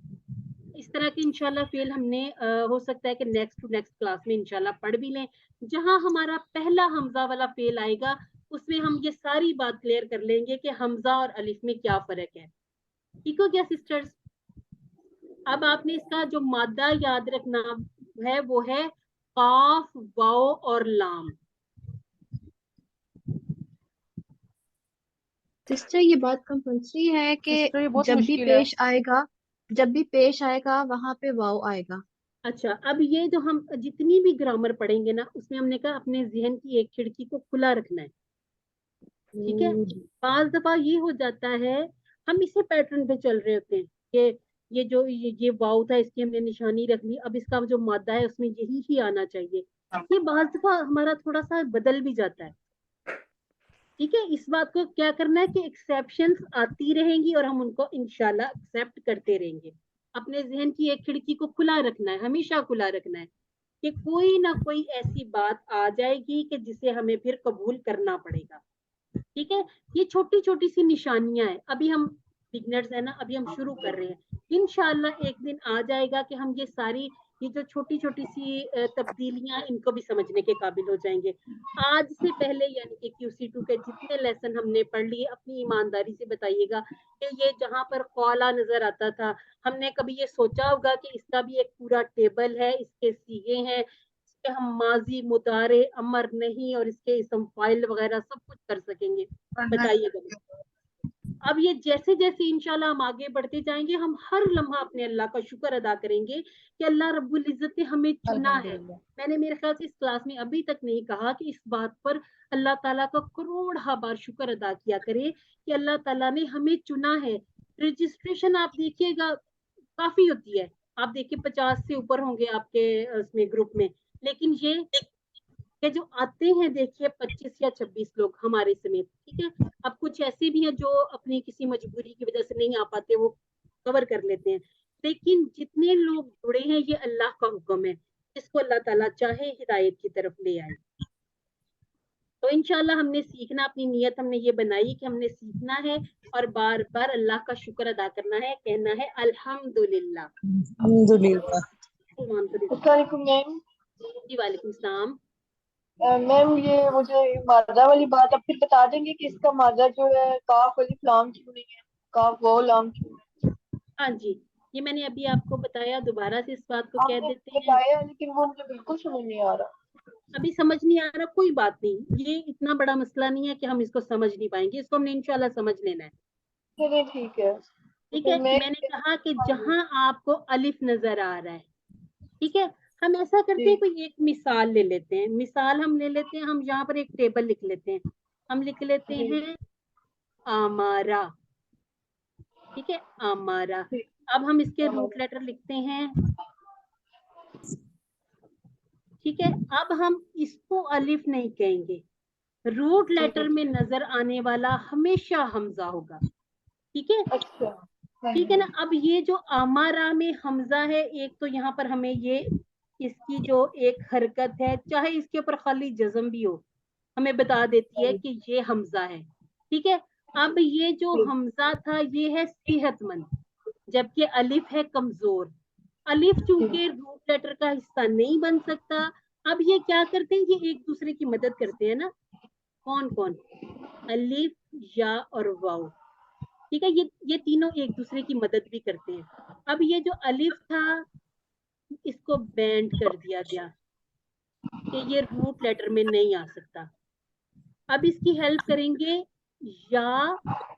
اس طرح کے انشاءاللہ فعل ہم نے ہو سکتا ہے کہ نیکسٹ ٹو نیکسٹ کلاس میں انشاءاللہ پڑھ بھی لیں. جہاں ہمارا پہلا حمزہ والا فعل آئے گا اس میں ہم یہ ساری بات کلیئر کر لیں گے کہ حمزہ اور الف میں کیا فرق ہے. ٹھیک ہو گیا سسٹرز. اب آپ نے اس کا جو مادہ یاد رکھنا ہے وہ ہے قاف, واو اور لام. سسٹر یہ بات کمپلسری ہے کہ سسٹر یہ بہت جب بھی مشکل ہے. پیش آئے گا وہاں پہ واو آئے گا. اچھا, اب یہ جو ہم جتنی بھی گرامر پڑھیں گے نا اس میں ہم نے کہا اپنے ذہن کی ایک کھڑکی کو کھلا رکھنا ہے. ٹھیک ہے. بعض دفعہ یہ ہو جاتا ہے ہم اسی پیٹرن پہ چل رہے ہوتے ہیں کہ یہ جو یہ واو تھا اس کی ہم نے نشانی رکھ لی, اب اس کا جو مادہ ہے اس میں یہی ہی آنا چاہیے. یہ بعض دفعہ ہمارا تھوڑا سا بدل بھی جاتا ہے. ٹھیک ہے. اس بات کو کیا کرنا ہے کہ ایکسیپشنز آتی رہیں گی اور ہم ان کو انشاءاللہ ایکسیپٹ کرتے رہیں گے. اپنے ذہن کی ایک کھڑکی کو کھلا رکھنا ہے, ہمیشہ کھلا رکھنا ہے کہ کوئی نہ کوئی ایسی بات آ جائے گی کہ جسے ہمیں پھر قبول کرنا پڑے گا. ٹھیک ہے. یہ چھوٹی چھوٹی سی نشانیاں ہیں, ابھی ہم بگنرز ہیں نا, ابھی ہم شروع کر رہے ہیں. انشاءاللہ ایک دن آ جائے گا کہ ہم یہ ساری یہ جو چھوٹی چھوٹی سی تبدیلیاں ان کو بھی سمجھنے کے قابل ہو جائیں گے. آج سے پہلے یعنی کہ QC2 کے جتنے لیسن ہم نے پڑھ لیے اپنی ایمانداری سے بتائیے گا کہ یہ جہاں پر قولا نظر آتا تھا ہم نے کبھی یہ سوچا ہوگا کہ اس کا بھی ایک پورا ٹیبل ہے, اس کے صیغے ہیں, اس کے ہم ماضی, مضارع, امر نہیں اور اس کے اسم فاعل وغیرہ سب کچھ کر سکیں گے؟ بتائیے گا. اب یہ جیسے جیسے انشاءاللہ ہم آگے بڑھتے جائیں گے ہم ہر لمحہ اپنے اللہ کا شکر ادا کریں گے کہ اللہ رب العزت نے ہمیں چنا ہے. میں نے میرے خیال سے اس کلاس میں ابھی تک نہیں کہا کہ اس بات پر اللہ تعالیٰ کا کروڑہ بار شکر ادا کیا کرے کہ اللہ تعالیٰ نے ہمیں چنا ہے. رجسٹریشن آپ دیکھیے گا کافی ہوتی ہے, آپ دیکھیے 50 سے اوپر ہوں گے آپ کے اس میں گروپ میں, لیکن یہ کہ جو آتے ہیں دیکھیے 25 یا 26 لوگ ہمارے سمیت. ٹھیک ہے. اب کچھ ایسے بھی ہیں جو اپنی کسی مجبوری کی وجہ سے نہیں آ پاتے, وہ کور کر لیتے ہیں, لیکن جتنے لوگ جڑے ہیں یہ اللہ کا حکم ہے, جس کو اللہ تعالیٰ چاہے ہدایت کی طرف لے آئے. تو انشاءاللہ ہم نے سیکھنا, اپنی نیت ہم نے یہ بنائی کہ ہم نے سیکھنا ہے اور بار بار اللہ کا شکر ادا کرنا ہے, کہنا ہے الحمدللہ. الحمدللہ. السلام علیکم میم. جی وعلیکم السلام. میم یہ مجھے مادہ والی بات آپ پھر بتا دیں گے کہ اس کا مادہ جو ہے کاف الف لام کیوں نہیں ہے, کاف واو لام کیوں ہے؟ ہاں جی, یہ میں نے ابھی آپ کو بتایا, دوبارہ سے اس بات کو کہہ دیتے ہیں. بتایا لیکن وہ مجھے بالکل سمجھ نہیں آ رہا. ابھی سمجھ نہیں آ رہا, کوئی بات نہیں, یہ اتنا بڑا مسئلہ نہیں ہے کہ ہم اس کو سمجھ نہیں پائیں گے, اس کو ہم نے انشاءاللہ سمجھ لینا ہے. چلیے ٹھیک ہے. ٹھیک ہے. میں نے کہا کہ جہاں آپ کو الف نظر آ رہا ہے, ٹھیک ہے, ہم ایسا کرتے ہیں کوئی ایک مثال لے لیتے ہیں. مثال ہم لے لیتے ہیں, ہم یہاں پر ایک ٹیبل لکھ لیتے ہیں. ہم لکھ لیتے ہیں آمارا. ٹھیک ہے, آمارا. اب ہم اس کے روٹ لیٹر لکھتے ہیں. ٹھیک ہے. اب ہم اس کو الف نہیں کہیں گے, روٹ لیٹر میں نظر آنے والا ہمیشہ حمزہ ہوگا. ٹھیک ہے. ٹھیک ہے نا. اب یہ جو آمارا میں حمزہ ہے, ایک تو یہاں پر ہمیں یہ اس کی جو ایک حرکت ہے, چاہے اس کے اوپر خالی جزم بھی ہو, ہمیں بتا دیتی ہے کہ یہ حمزہ ہے. ٹھیک ہے. اب یہ جو حمزہ تھا یہ ہے صحت مند, جبکہ الف ہے کمزور. الف چونکہ روٹ لیٹر کا حصہ نہیں بن سکتا, اب یہ کیا کرتے ہیں, یہ ایک دوسرے کی مدد کرتے ہیں نا. کون کون؟ الف, یا اور واو. ٹھیک ہے. یہ تینوں ایک دوسرے کی مدد بھی کرتے ہیں. اب یہ جو الف تھا اس کو بینڈ کر دیا گیا کہ یہ روٹ لیٹر میں نہیں آ سکتا. اب اس کی ہیلپ کریں گے یا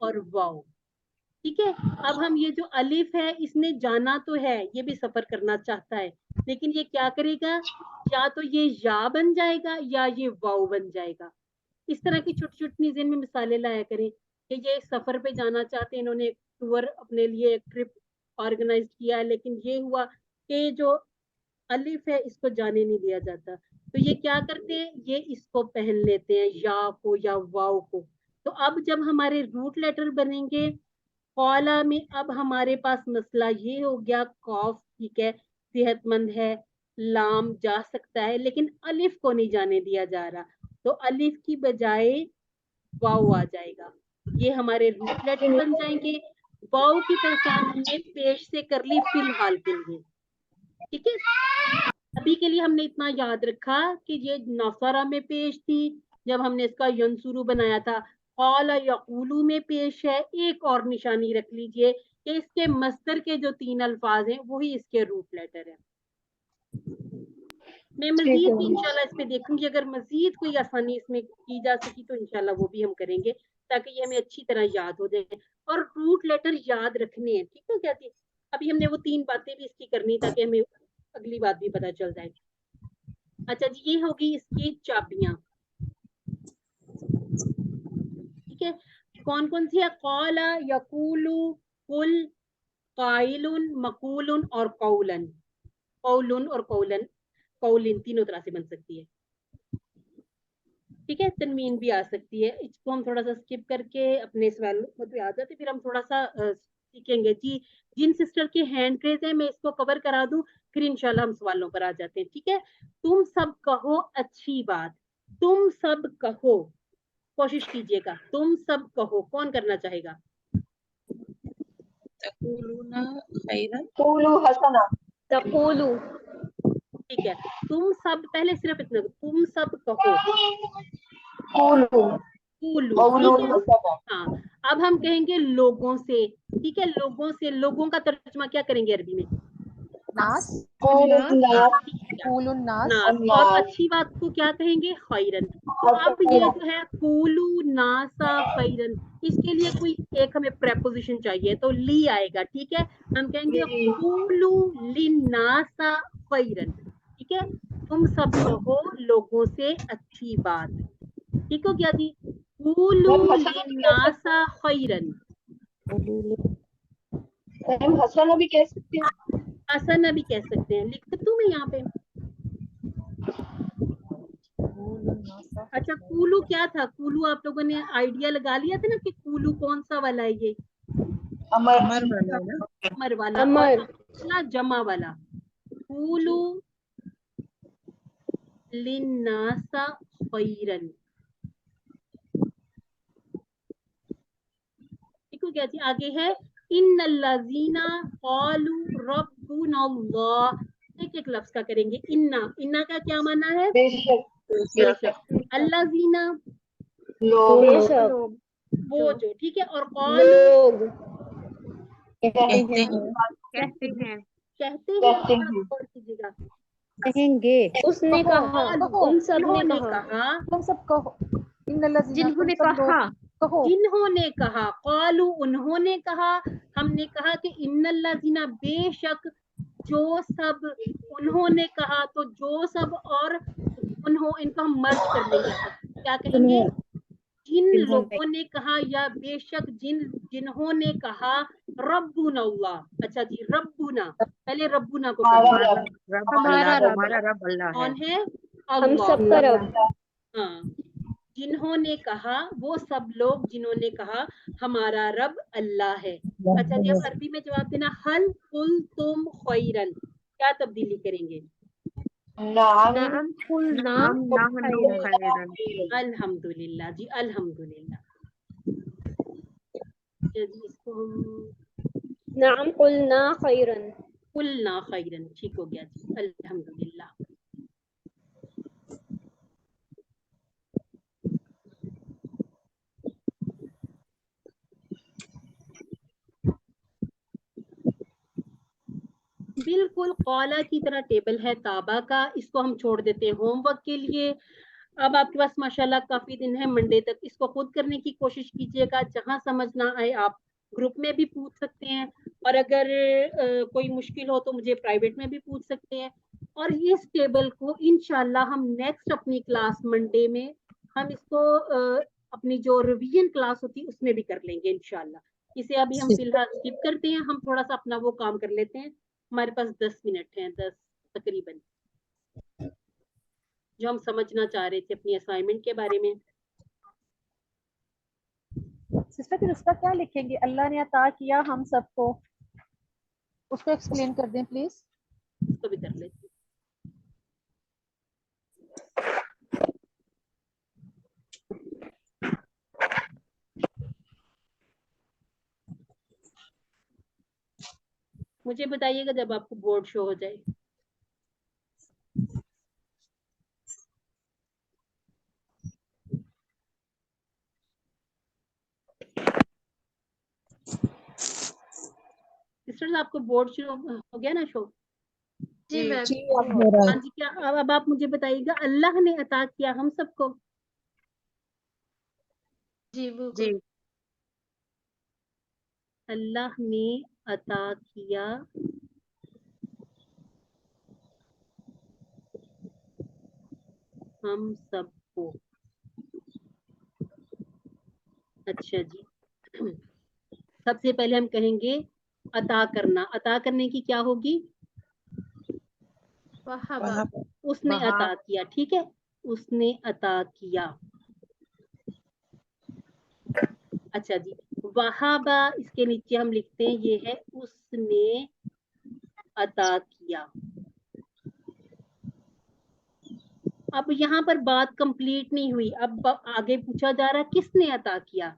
اور واو. ٹھیک ہے, اب ہم یہ جو الف ہے اس نے جانا تو ہے, یہ بھی سفر کرنا چاہتا ہے, لیکن یہ کیا کرے گا, یا تو یہ یا بن جائے گا یا یہ واو بن جائے گا. اس طرح کی چھوٹی چھوٹی ذہن میں مثالیں لایا کریں کہ یہ سفر پہ جانا چاہتے ہیں, انہوں نے ٹور اپنے لیے ایک ٹرپ آرگنائز کیا ہے, لیکن یہ ہوا کہ جو الف ہے اس کو جانے نہیں دیا جاتا, تو یہ کیا کرتے ہیں, یہ اس کو پہن لیتے ہیں یا کو یا واو کو. تو اب جب ہمارے روٹ لیٹر بنیں گے قولا میں, اب ہمارے پاس مسئلہ یہ ہو گیا, قاف ٹھیک ہے صحت مند ہے, لام جا سکتا ہے, لیکن الف کو نہیں جانے دیا جا رہا, تو الف کی بجائے واو آ جائے گا. یہ ہمارے روٹ لیٹر بن جائیں گے. واو کی پہچان ہم نے پیش سے کر لی فی الحال کے لیے. ٹھیک ہے, ابھی کے لیے ہم نے اتنا یاد رکھا کہ یہ نصرہ میں پیش تھی جب ہم نے اس کا ینصرو بنایا تھا, قال یقولو میں پیش ہے. ایک اور نشانی رکھ لیجئے کہ اس کے مصدر کے جو 3 الفاظ ہیں وہی اس کے روٹ لیٹر ہیں. میں مزید بھی انشاءاللہ اس پہ دیکھوں گی, اگر مزید کوئی آسانی اس میں کی جا سکی تو انشاءاللہ وہ بھی ہم کریں گے تاکہ یہ ہمیں اچھی طرح یاد ہو جائے. اور روٹ لیٹر یاد رکھنے ہیں, ٹھیک ہے کیا تھی, ابھی ہم نے وہ 3 باتیں بھی اس کی کرنی تاکہ ہمیں اگلی بات بھی پتہ چل جائے. اچھا جی, یہ ہوگی اس کی چابیاں. ٹھیک ہے, کون کون سی ہے, قال, یقول, قل, قائل, مقول اور قولن. قولن اور قولن, قولن تینوں طرح سے بن سکتی ہے. ٹھیک ہے, تنوین بھی آ سکتی ہے. اس کو ہم تھوڑا سا اسکپ کر کے اپنے سوال پہ آ جاتے, پھر ہم تھوڑا سا سیکھیں گے. جی, جن سسٹر کے ہینڈ ریز ہے میں اس کو کور کرا دوں, پھر انشاءاللہ ہم سوالوں پر آ جاتے ہیں. ٹھیک ہے, تم سب کہو اچھی بات. تم سب کہو, کوشش کیجئے گا, تم سب کہو. کون کرنا چاہے گا؟ تقولون خیرا. قولوا حسنا. تقولو. ٹھیک ہے, تم سب, پہلے صرف اتنا, تم سب کہو. قولوا قولو, قولوا ٹھیک ہے. حسنا. ہاں, اب ہم کہیں گے لوگوں سے. ٹھیک ہے, لوگوں سے, لوگوں کا ترجمہ کیا کریں گے عربی میں؟ ناس, قول الناس. قول الناس, ناس. اور الناس. اچھی بات کو کیا کہیں گے؟ خیرن. تو اب یہ جو ہے قولو ناسا خیرن, اس کے لیے کوئی ایک ہمیں پریپوزیشن چاہیے, تو لی آئے گا. ٹھیک ہے, ہم کہیں گے قولو للناسا خیرن. ٹھیک ہے, تم سب کہو لوگوں سے اچھی بات. ٹھیک ہو گیا جی, قولو للناسا خیرن. حسنا بھی کہہ سکتے ہیں. حسنا بھی کہہ سکتے ہیں, لکھ دوں میں یہاں پہ. اچھا, کولو کیا تھا؟ کولو آپ لوگوں نے آئیڈیا لگا لیا تھا نا کہ کولو کون سا والا ہے؟ یہ امر. امر والا ہے نا. امر والا, امر. اور جمع والا. کولو للناسا خیرن. ٹھیک ہو گیا جی. آگے ہے ان الذین قالوا ربنا اللہ. ایک ایک لفظ کا کریں گے. انا کا کیا معنی ہے؟ بے شک. بے شک. الذین, لوگ. بے شک. وہ جو. ٹھیک ہے, اور قالوا لوگ. کہتے ہیں. کہتے ہیں کہتے ہیں. کہتے ہیں. اور کیجیے گا. کہیں گے اس نے کہو, کہا, کہو, ان سب نے انہوں نے کہا. کہا. تم سب کہو. ان الذین, جنہوں تم نے سب لوگ کہا, کہو. جنہوں نے کہا. قالوا انہوں نے کہا. ہم نے کہا کہ ان الذین بے شک, جو سب. انہوں نے کہا, تو جو سب اور انہوں, ان کو ہم مرج کر لیں گے. کیا کہیں گے؟ جن لوگوں نے کہا, یا بے شک جنہوں نے کہا ربنا اللہ. اچھا جی, ربنا, پہلے ربنا کو کر ہمارا دیں. رب. رب ہمارا اللہ, رب. ہمارا رب اللہ ہے. کون ہے؟ ہم اللہ. سب کا رب. ہاں, جنہوں نے کہا, وہ سب لوگ جنہوں نے کہا ہمارا رب اللہ ہے. اچھا جی, اب عربی میں جواب دینا. حل قلتم خیرن, کیا تبدیلی کریں گے؟ نعم. نعم قلنا ہم نحن خیرن. الحمدللہ جی, الحمدللہ. جی, اس کو ہم نعم قلنا خیرن. قلنا خیرن. ٹھیک ہو گیا جی, الحمدللہ. بالکل قولا کی طرح ٹیبل ہے تابا کا, اس کو ہم چھوڑ دیتے ہیں ہوم ورک کے لیے. अब आपके पास माशाल्लाह काफी दिन है मंडे तक, इसको खुद करने की कोशिश कीजिएगा, जहां समझ ना आए आप ग्रुप में भी पूछ सकते हैं, और अगर कोई मुश्किल हो तो मुझे प्राइवेट में भी पूछ सकते हैं। और इस टेबल को इंशाल्लाह हम नेक्स्ट अपनी क्लास मंडे में हम इसको अपनी जो रिवीजन क्लास होती है उसमें भी कर लेंगे इंशाल्लाह। इसे अभी हम फिलहाल स्किप करते हैं, हम थोड़ा सा अपना वो काम कर लेते हैं। हमारे पास 10 मिनट हैं, 10 तकरीबन, जो हम समझना चाह रहे थे अपनी असाइनमेंट के बारे में। सिस्टर फिर उसका क्या लिखेंगे, अल्लाह ने अता किया हम सबको, उसको एक्सप्लेन कर दें प्लीज। उसको भी कर लेते हैं। मुझे बताइएगा जब आपको बोर्ड शो हो जाए। सिस्टर्स आपको बोर्ड शो हो गया ना शो? जी मैम। हाँ जी, क्या अब आप मुझे बताइएगा, अल्लाह ने अता किया हम सबको? जी बिल्कुल। अल्लाह ने अता किया हम सबको। अच्छा जी, सबसे पहले हम कहेंगे अता करना। अता करने की क्या होगी? वहाबा। उसने अता किया, ठीक है, उसने अता किया। अच्छा जी, वहाबा इसके नीचे हम लिखते हैं, ये है उसने अता किया। अब यहाँ पर बात कंप्लीट नहीं हुई, अब आगे पूछा जा रहा है किसने अता किया।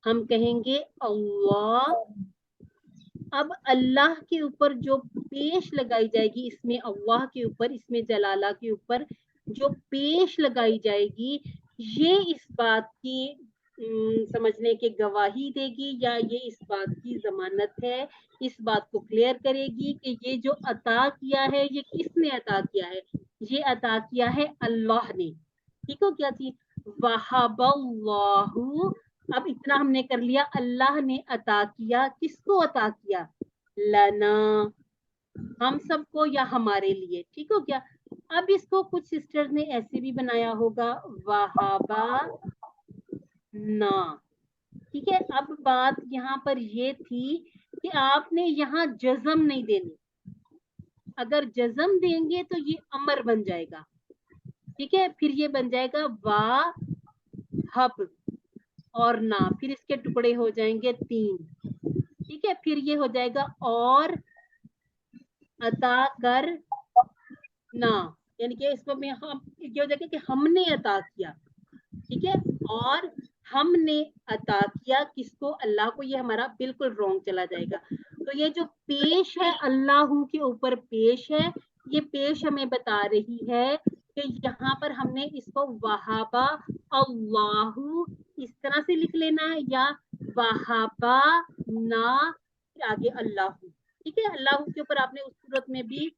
हम कहेंगे अल्लाह। अब अल्लाह के ऊपर जो पेश लगाई जाएगी, इसमें अल्लाह के ऊपर, इसमें जलाला के ऊपर जो पेश लगाई जाएगी, ये इस बात की समझने की गवाही देगी, या ये इस बात की जमानत है, इस बात को क्लियर करेगी कि ये जो अता किया है ये किसने अता किया है। ये अता किया है अल्लाह ने। ठीक हो गया जी, वहाबल्लाहु। अब इतना हमने कर लिया, अल्लाह ने अता किया, किसको अता किया? लना, हम सबको या हमारे लिए। ठीक हो गया। अब इसको कुछ सिस्टर्स ने ऐसे भी बनाया होगा, वहाबा ना। ठीक है, अब बात यहाँ पर ये थी कि आपने यहाँ जज़म नहीं देनी। अगर जज़म देंगे तो ये अमर बन जाएगा, ठीक है, फिर ये बन जाएगा वा हब और ना, फिर इसके टुकड़े हो जाएंगे 3, ठीक है, फिर ये हो जाएगा और अता कर ना, यानी कि इसको में हम ये हो जाएगा कि हमने अता किया, ठीक है, और हमने अता किया किसको? अल्लाह को। ये हमारा बिल्कुल रॉन्ग चला जाएगा। तो ये जो पेश है अल्लाहू के ऊपर पेश है, ये पेश हमें बता रही है कि यहाँ पर हमने इसको वहाबा अल्लाहू इस तरह से लिख लेना है, या वहाबा ना आगे अल्लाहू। ठीक है, अल्लाहू के ऊपर आपने उस सूरत में भी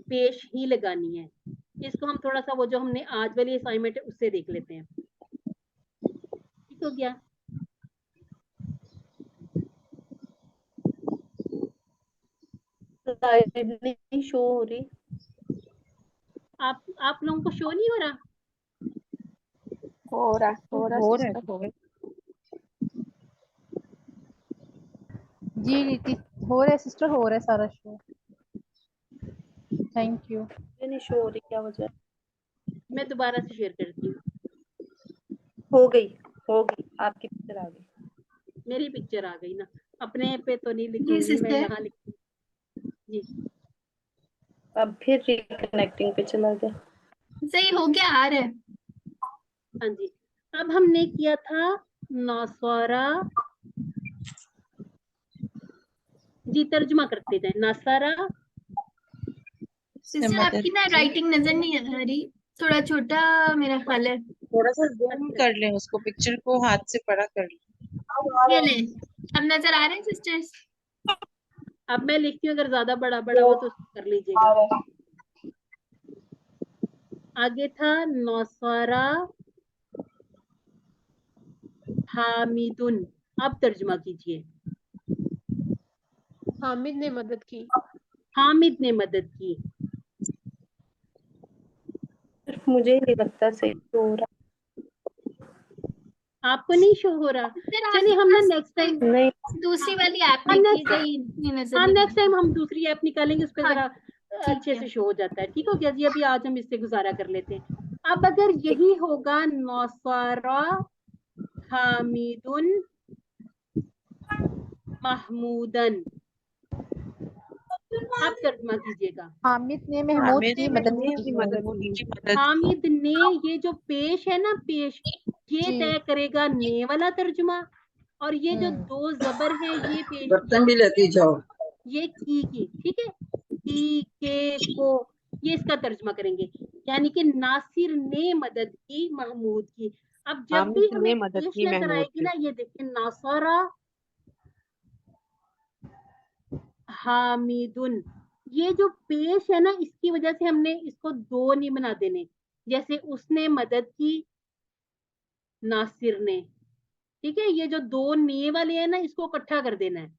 पेश ही लगानी है। इसको हम थोड़ा सा वो जो हमने आज वाली असाइनमेंट है उससे देख लेते हैं। ठीक हो गया। नहीं शो हो रही। आप लोगों को शो नहीं हो रहा? हो रहा जी हो रहा है सिस्टर, हो रहा है सारा शो। Thank you. नहीं शो हो रही, क्या वजह? मैं दोबारा से शेयर करती हूँ। हो गई आपकी पिक्चर आ गई। मेरी पिक्चर आ गई ना, अपने पे तो नहीं लिखूंगी मैं, यहाँ लिखूंगी जी। अब फिर रिकनेक्टिंग पे चला गया। सही हो गया, आ रहा है। हाँ जी, अब हमने किया था नौसारा जी, तर्जुमा करते जाए। नसारा। सिस्टर आपकी ना राइटिंग नजर नहीं आ रही, थोड़ा छोटा मेरा ख्याल है। थोड़ा सा जूम कर लें उसको, पिक्चर को हाथ से बड़ा कर लें। ये ले, अब नजर आ रहे हैं सिस्टर्स? अब मैं लिखती हूँ, अगर ज्यादा बड़ा हो तो कर लीजिएगा। आगे था नौसारा हामिदुन। अब तर्जुमा कीजिए। हामिद ने मदद की। हामिद ने मदद की। मुझे नहीं लगता सही हो रहा। आपको नहीं शो हो रहा? चलिए हम ना नेक्स्ट टाइम नहीं, दूसरी वाली ऐप हम निकली गई नजर नहीं नेक्स्ट टाइम हम दूसरी ऐप निकालेंगे, उस पर हाँ, जरा ठीक अच्छे है। से शो हो जाता है। ठीक हो गया जी, अभी आज हम इससे गुजारा कर लेते हैं। अब अगर यही होगा नौसारा हामिदुन महमूदन, आप तर्जुमा कीजिएगा। हामिद ने महमूद हामिद की ने मदद महमूद की। की मदद की। हामिद ने, ये जो पेश है ना, पेश, ये जी। तय करेगा ने वाला तर्जुमा, और ये जो दो जबर है ये पेश बर्तन भी लेती जाओ। ये की, ठीक है, की के को, ये इसका तर्जुमा करेंगे। यानी कि नासिर ने मदद की महमूद की। अब जब भी हामिद ने हमें मदद पेश की नजर महमूद आएगी की। ना, ये देखिए नासरा हामिदुन, ये जो पेश है ना, इसकी वजह से हमने इसको दो नहीं बना देने। जैसे उसने मदद की नासिर ने, ठीक है, ये जो दो ने वाले हैं ना, इसको इकट्ठा कर देना है।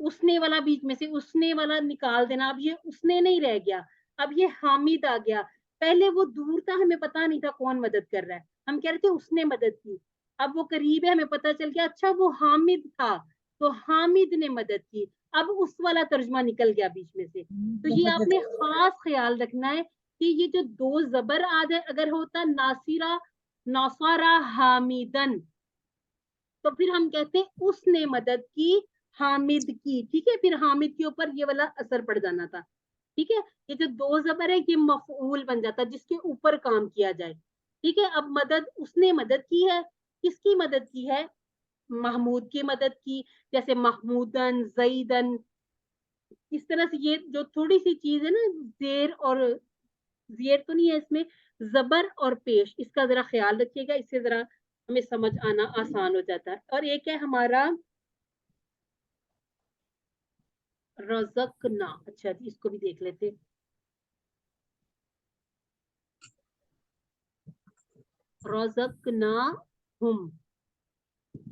उसने वाला बीच में से उसने वाला निकाल देना। अब ये उसने नहीं रह गया, अब ये हामिद आ गया। पहले वो दूर था, हमें पता नहीं था कौन मदद कर रहा है, हम कह रहे थे उसने मदद की। अब वो करीब है, हमें पता चल गया अच्छा वो हामिद था, तो हामिद ने मदद की। अब उस वाला तर्जुमा निकल गया बीच में से। तो ये आपने खास ख्याल रखना है कि ये जो दो जबर आ जाए, अगर होता नासिरा नौसारा हामिदन, तो फिर हम कहते हैं उसने मदद की हामिद की, ठीक है, फिर हामिद के ऊपर ये वाला असर पड़ जाना था। ठीक है, ये जो दो जबर है ये मफऊल बन जाता है, जिसके ऊपर काम किया जाए। ठीक है, अब मदद, उसने मदद की है, किसकी मदद की है? महमूद की मदद की। जैसे महमूदन, जईदन, इस तरह से। ये जो थोड़ी सी चीज है ना, जेर और जेर तो नहीं है इसमें, जबर और पेश, इसका जरा ख्याल रखिएगा, इससे जरा हमें समझ आना आसान हो जाता है। और एक है हमारा रज़कना। अच्छा जी, इसको भी देख लेते। रज़कना हम,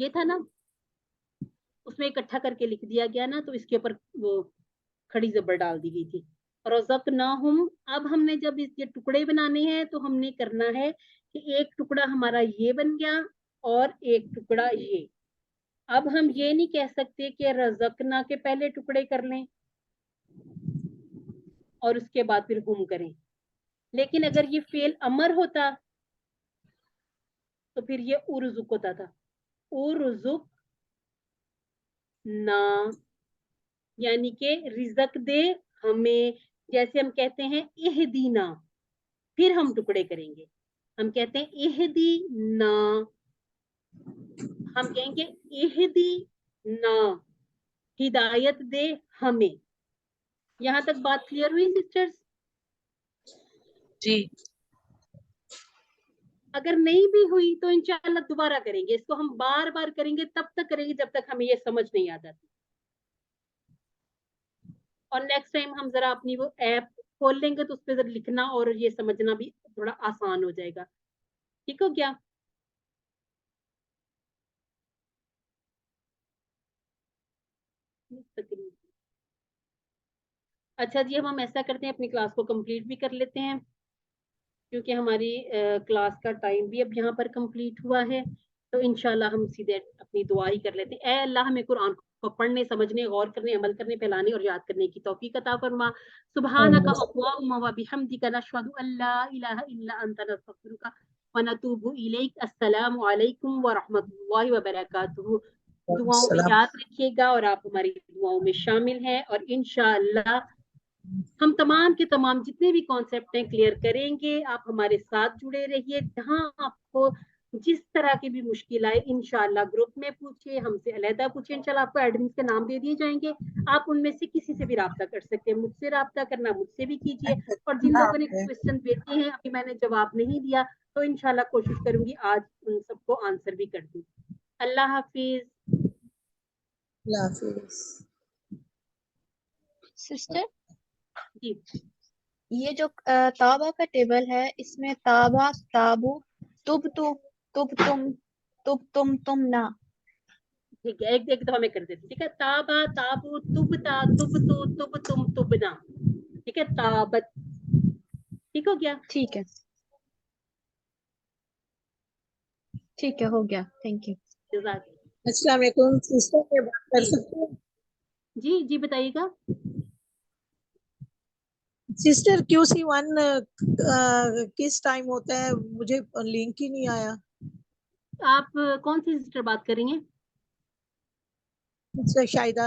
ये था ना, उसमें इकट्ठा करके लिख दिया गया ना, तो इसके ऊपर वो खड़ी जबर डाल दी गई थी। रज़कना हम। अब हमने जब इसके टुकड़े बनाने हैं तो हमने करना है कि एक टुकड़ा हमारा ये बन गया और एक टुकड़ा ये। अब हम ये नहीं कह सकते कि रज़कना के पहले टुकड़े कर लें और उसके बाद फिर हम करें। लेकिन अगर ये फेल अमर होता तो फिर ये उर्जुक होता था, उर्जुक ना, यानी कि रिजक दे हमें। जैसे हम कहते हैं इहदीना, फिर हम टुकड़े करेंगे, हम कहते हैं इहदी ना, हम कहेंगे इहदी ना, हिदायत दे हमें। यहां तक बात क्लियर हुई सिस्टर्स? जी। अगर नहीं भी हुई तो इंशाल्लाह दोबारा करेंगे इसको, हम बार बार करेंगे, तब तक करेंगे जब तक हमें ये समझ नहीं आ जाती। और नेक्स्ट टाइम हम जरा अपनी वो ऐप खोल लेंगे तो उस पर जरा लिखना और ये समझना भी थोड़ा आसान हो जाएगा। ठीक हो गया? अच्छा जी, अब हम ऐसा करते हैं, अपनी क्लास को कंप्लीट भी कर लेते हैं, क्योंकि हमारी क्लास का टाइम भी अब यहाँ पर कंप्लीट हुआ है। तो इंशाल्लाह हम सीधे अपनी दुआ ही कर लेते हैं। ऐ अल्लाह, हमें कुरान को पढ़ने, समझने, गौर करने, अमल करने, फैलाने और याद करने की तौफीक अता फरमा। सुब्हानका अल्लाहुम्मा व बिहम्दिका नशहदु अल्ला इलाहा इल्ला अंता नस्तगफिरुका व नतूबु इलैक। अस्सलामु अलैकुम व रहमतुल्लाहि व बरकातुहू। दुआओं में याद रखिएगा और आप हमारी दुआओं में शामिल हैं, और इंशाअल्लाह हम तमाम के तमाम जितने भी कॉन्सेप्ट हैं क्लियर करेंगे। आप हमारे साथ जुड़े रहिए, जहां आपको जिस तरह की भी मुश्किल आए इंशाल्लाह ग्रुप में पूछिए, हमसे अलहदा पूछिए। इंशाल्लाह आपको एडमिन के नाम दे दिए जाएंगे, आप उनमें से किसी से भी राब्ता कर सकते हैं। मुझसे राब्ता करना, मुझसे भी कीजिए। और जिन लोगों ने क्वेश्चन भेजे हैं अभी मैंने जवाब नहीं दिया, तो इंशाल्लाह कोशिश करूंगी आज उन सबको आंसर भी कर दूं। अल्लाह हाफिज। अल्लाह हाफिज। सिस्टर जी یہ جو تابا کا ٹیبل ہے اس میں تابا تابو تب تو تب تم تم نہ. ٹھیک ہے، ایک دفعہ میں کر دیتی، ٹھیک ہے، تابا تابو تب تا تب تو تب تم تب نا، ٹھیک ہے، تابت، ٹھیک ہو گیا؟ ٹھیک ہے ٹھیک ہے، ہو گیا، تھینک یو. جزاک السلام علیکم سسٹر، میں بات کر جی سکتی ہوں؟ جی جی بتائیے گا. سسٹر QC1 کس ٹائم ہوتا ہے؟ مجھے لنک ہی نہیں آیا. آپ کون سی سسٹر بات کر رہی ہیں؟ شاہدہ.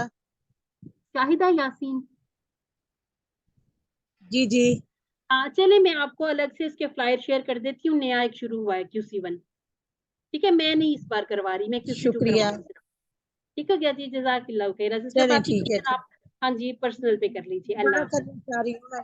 شاہدہ یاسین. جی جی. چلے میں آپ کو الگ سے اس کے فلائر شیئر کر دیتی ہوں، نیا ایک شروع ہوا ہے QC1، ٹھیک ہے، میں نہیں اس بار کروا رہی، میں QC2 شکریہ. کروا رہی ہوں. ٹھیک ہو گیا جی، جزاک اللہ خیر. سسٹر چلیں باقی ٹھیک ہے. کوشچن آپ ہاں جی پرسنل پہ کر لیجیے. اللہ دوبارہ حافظ. کرنا چاہ رہی ہوں میں.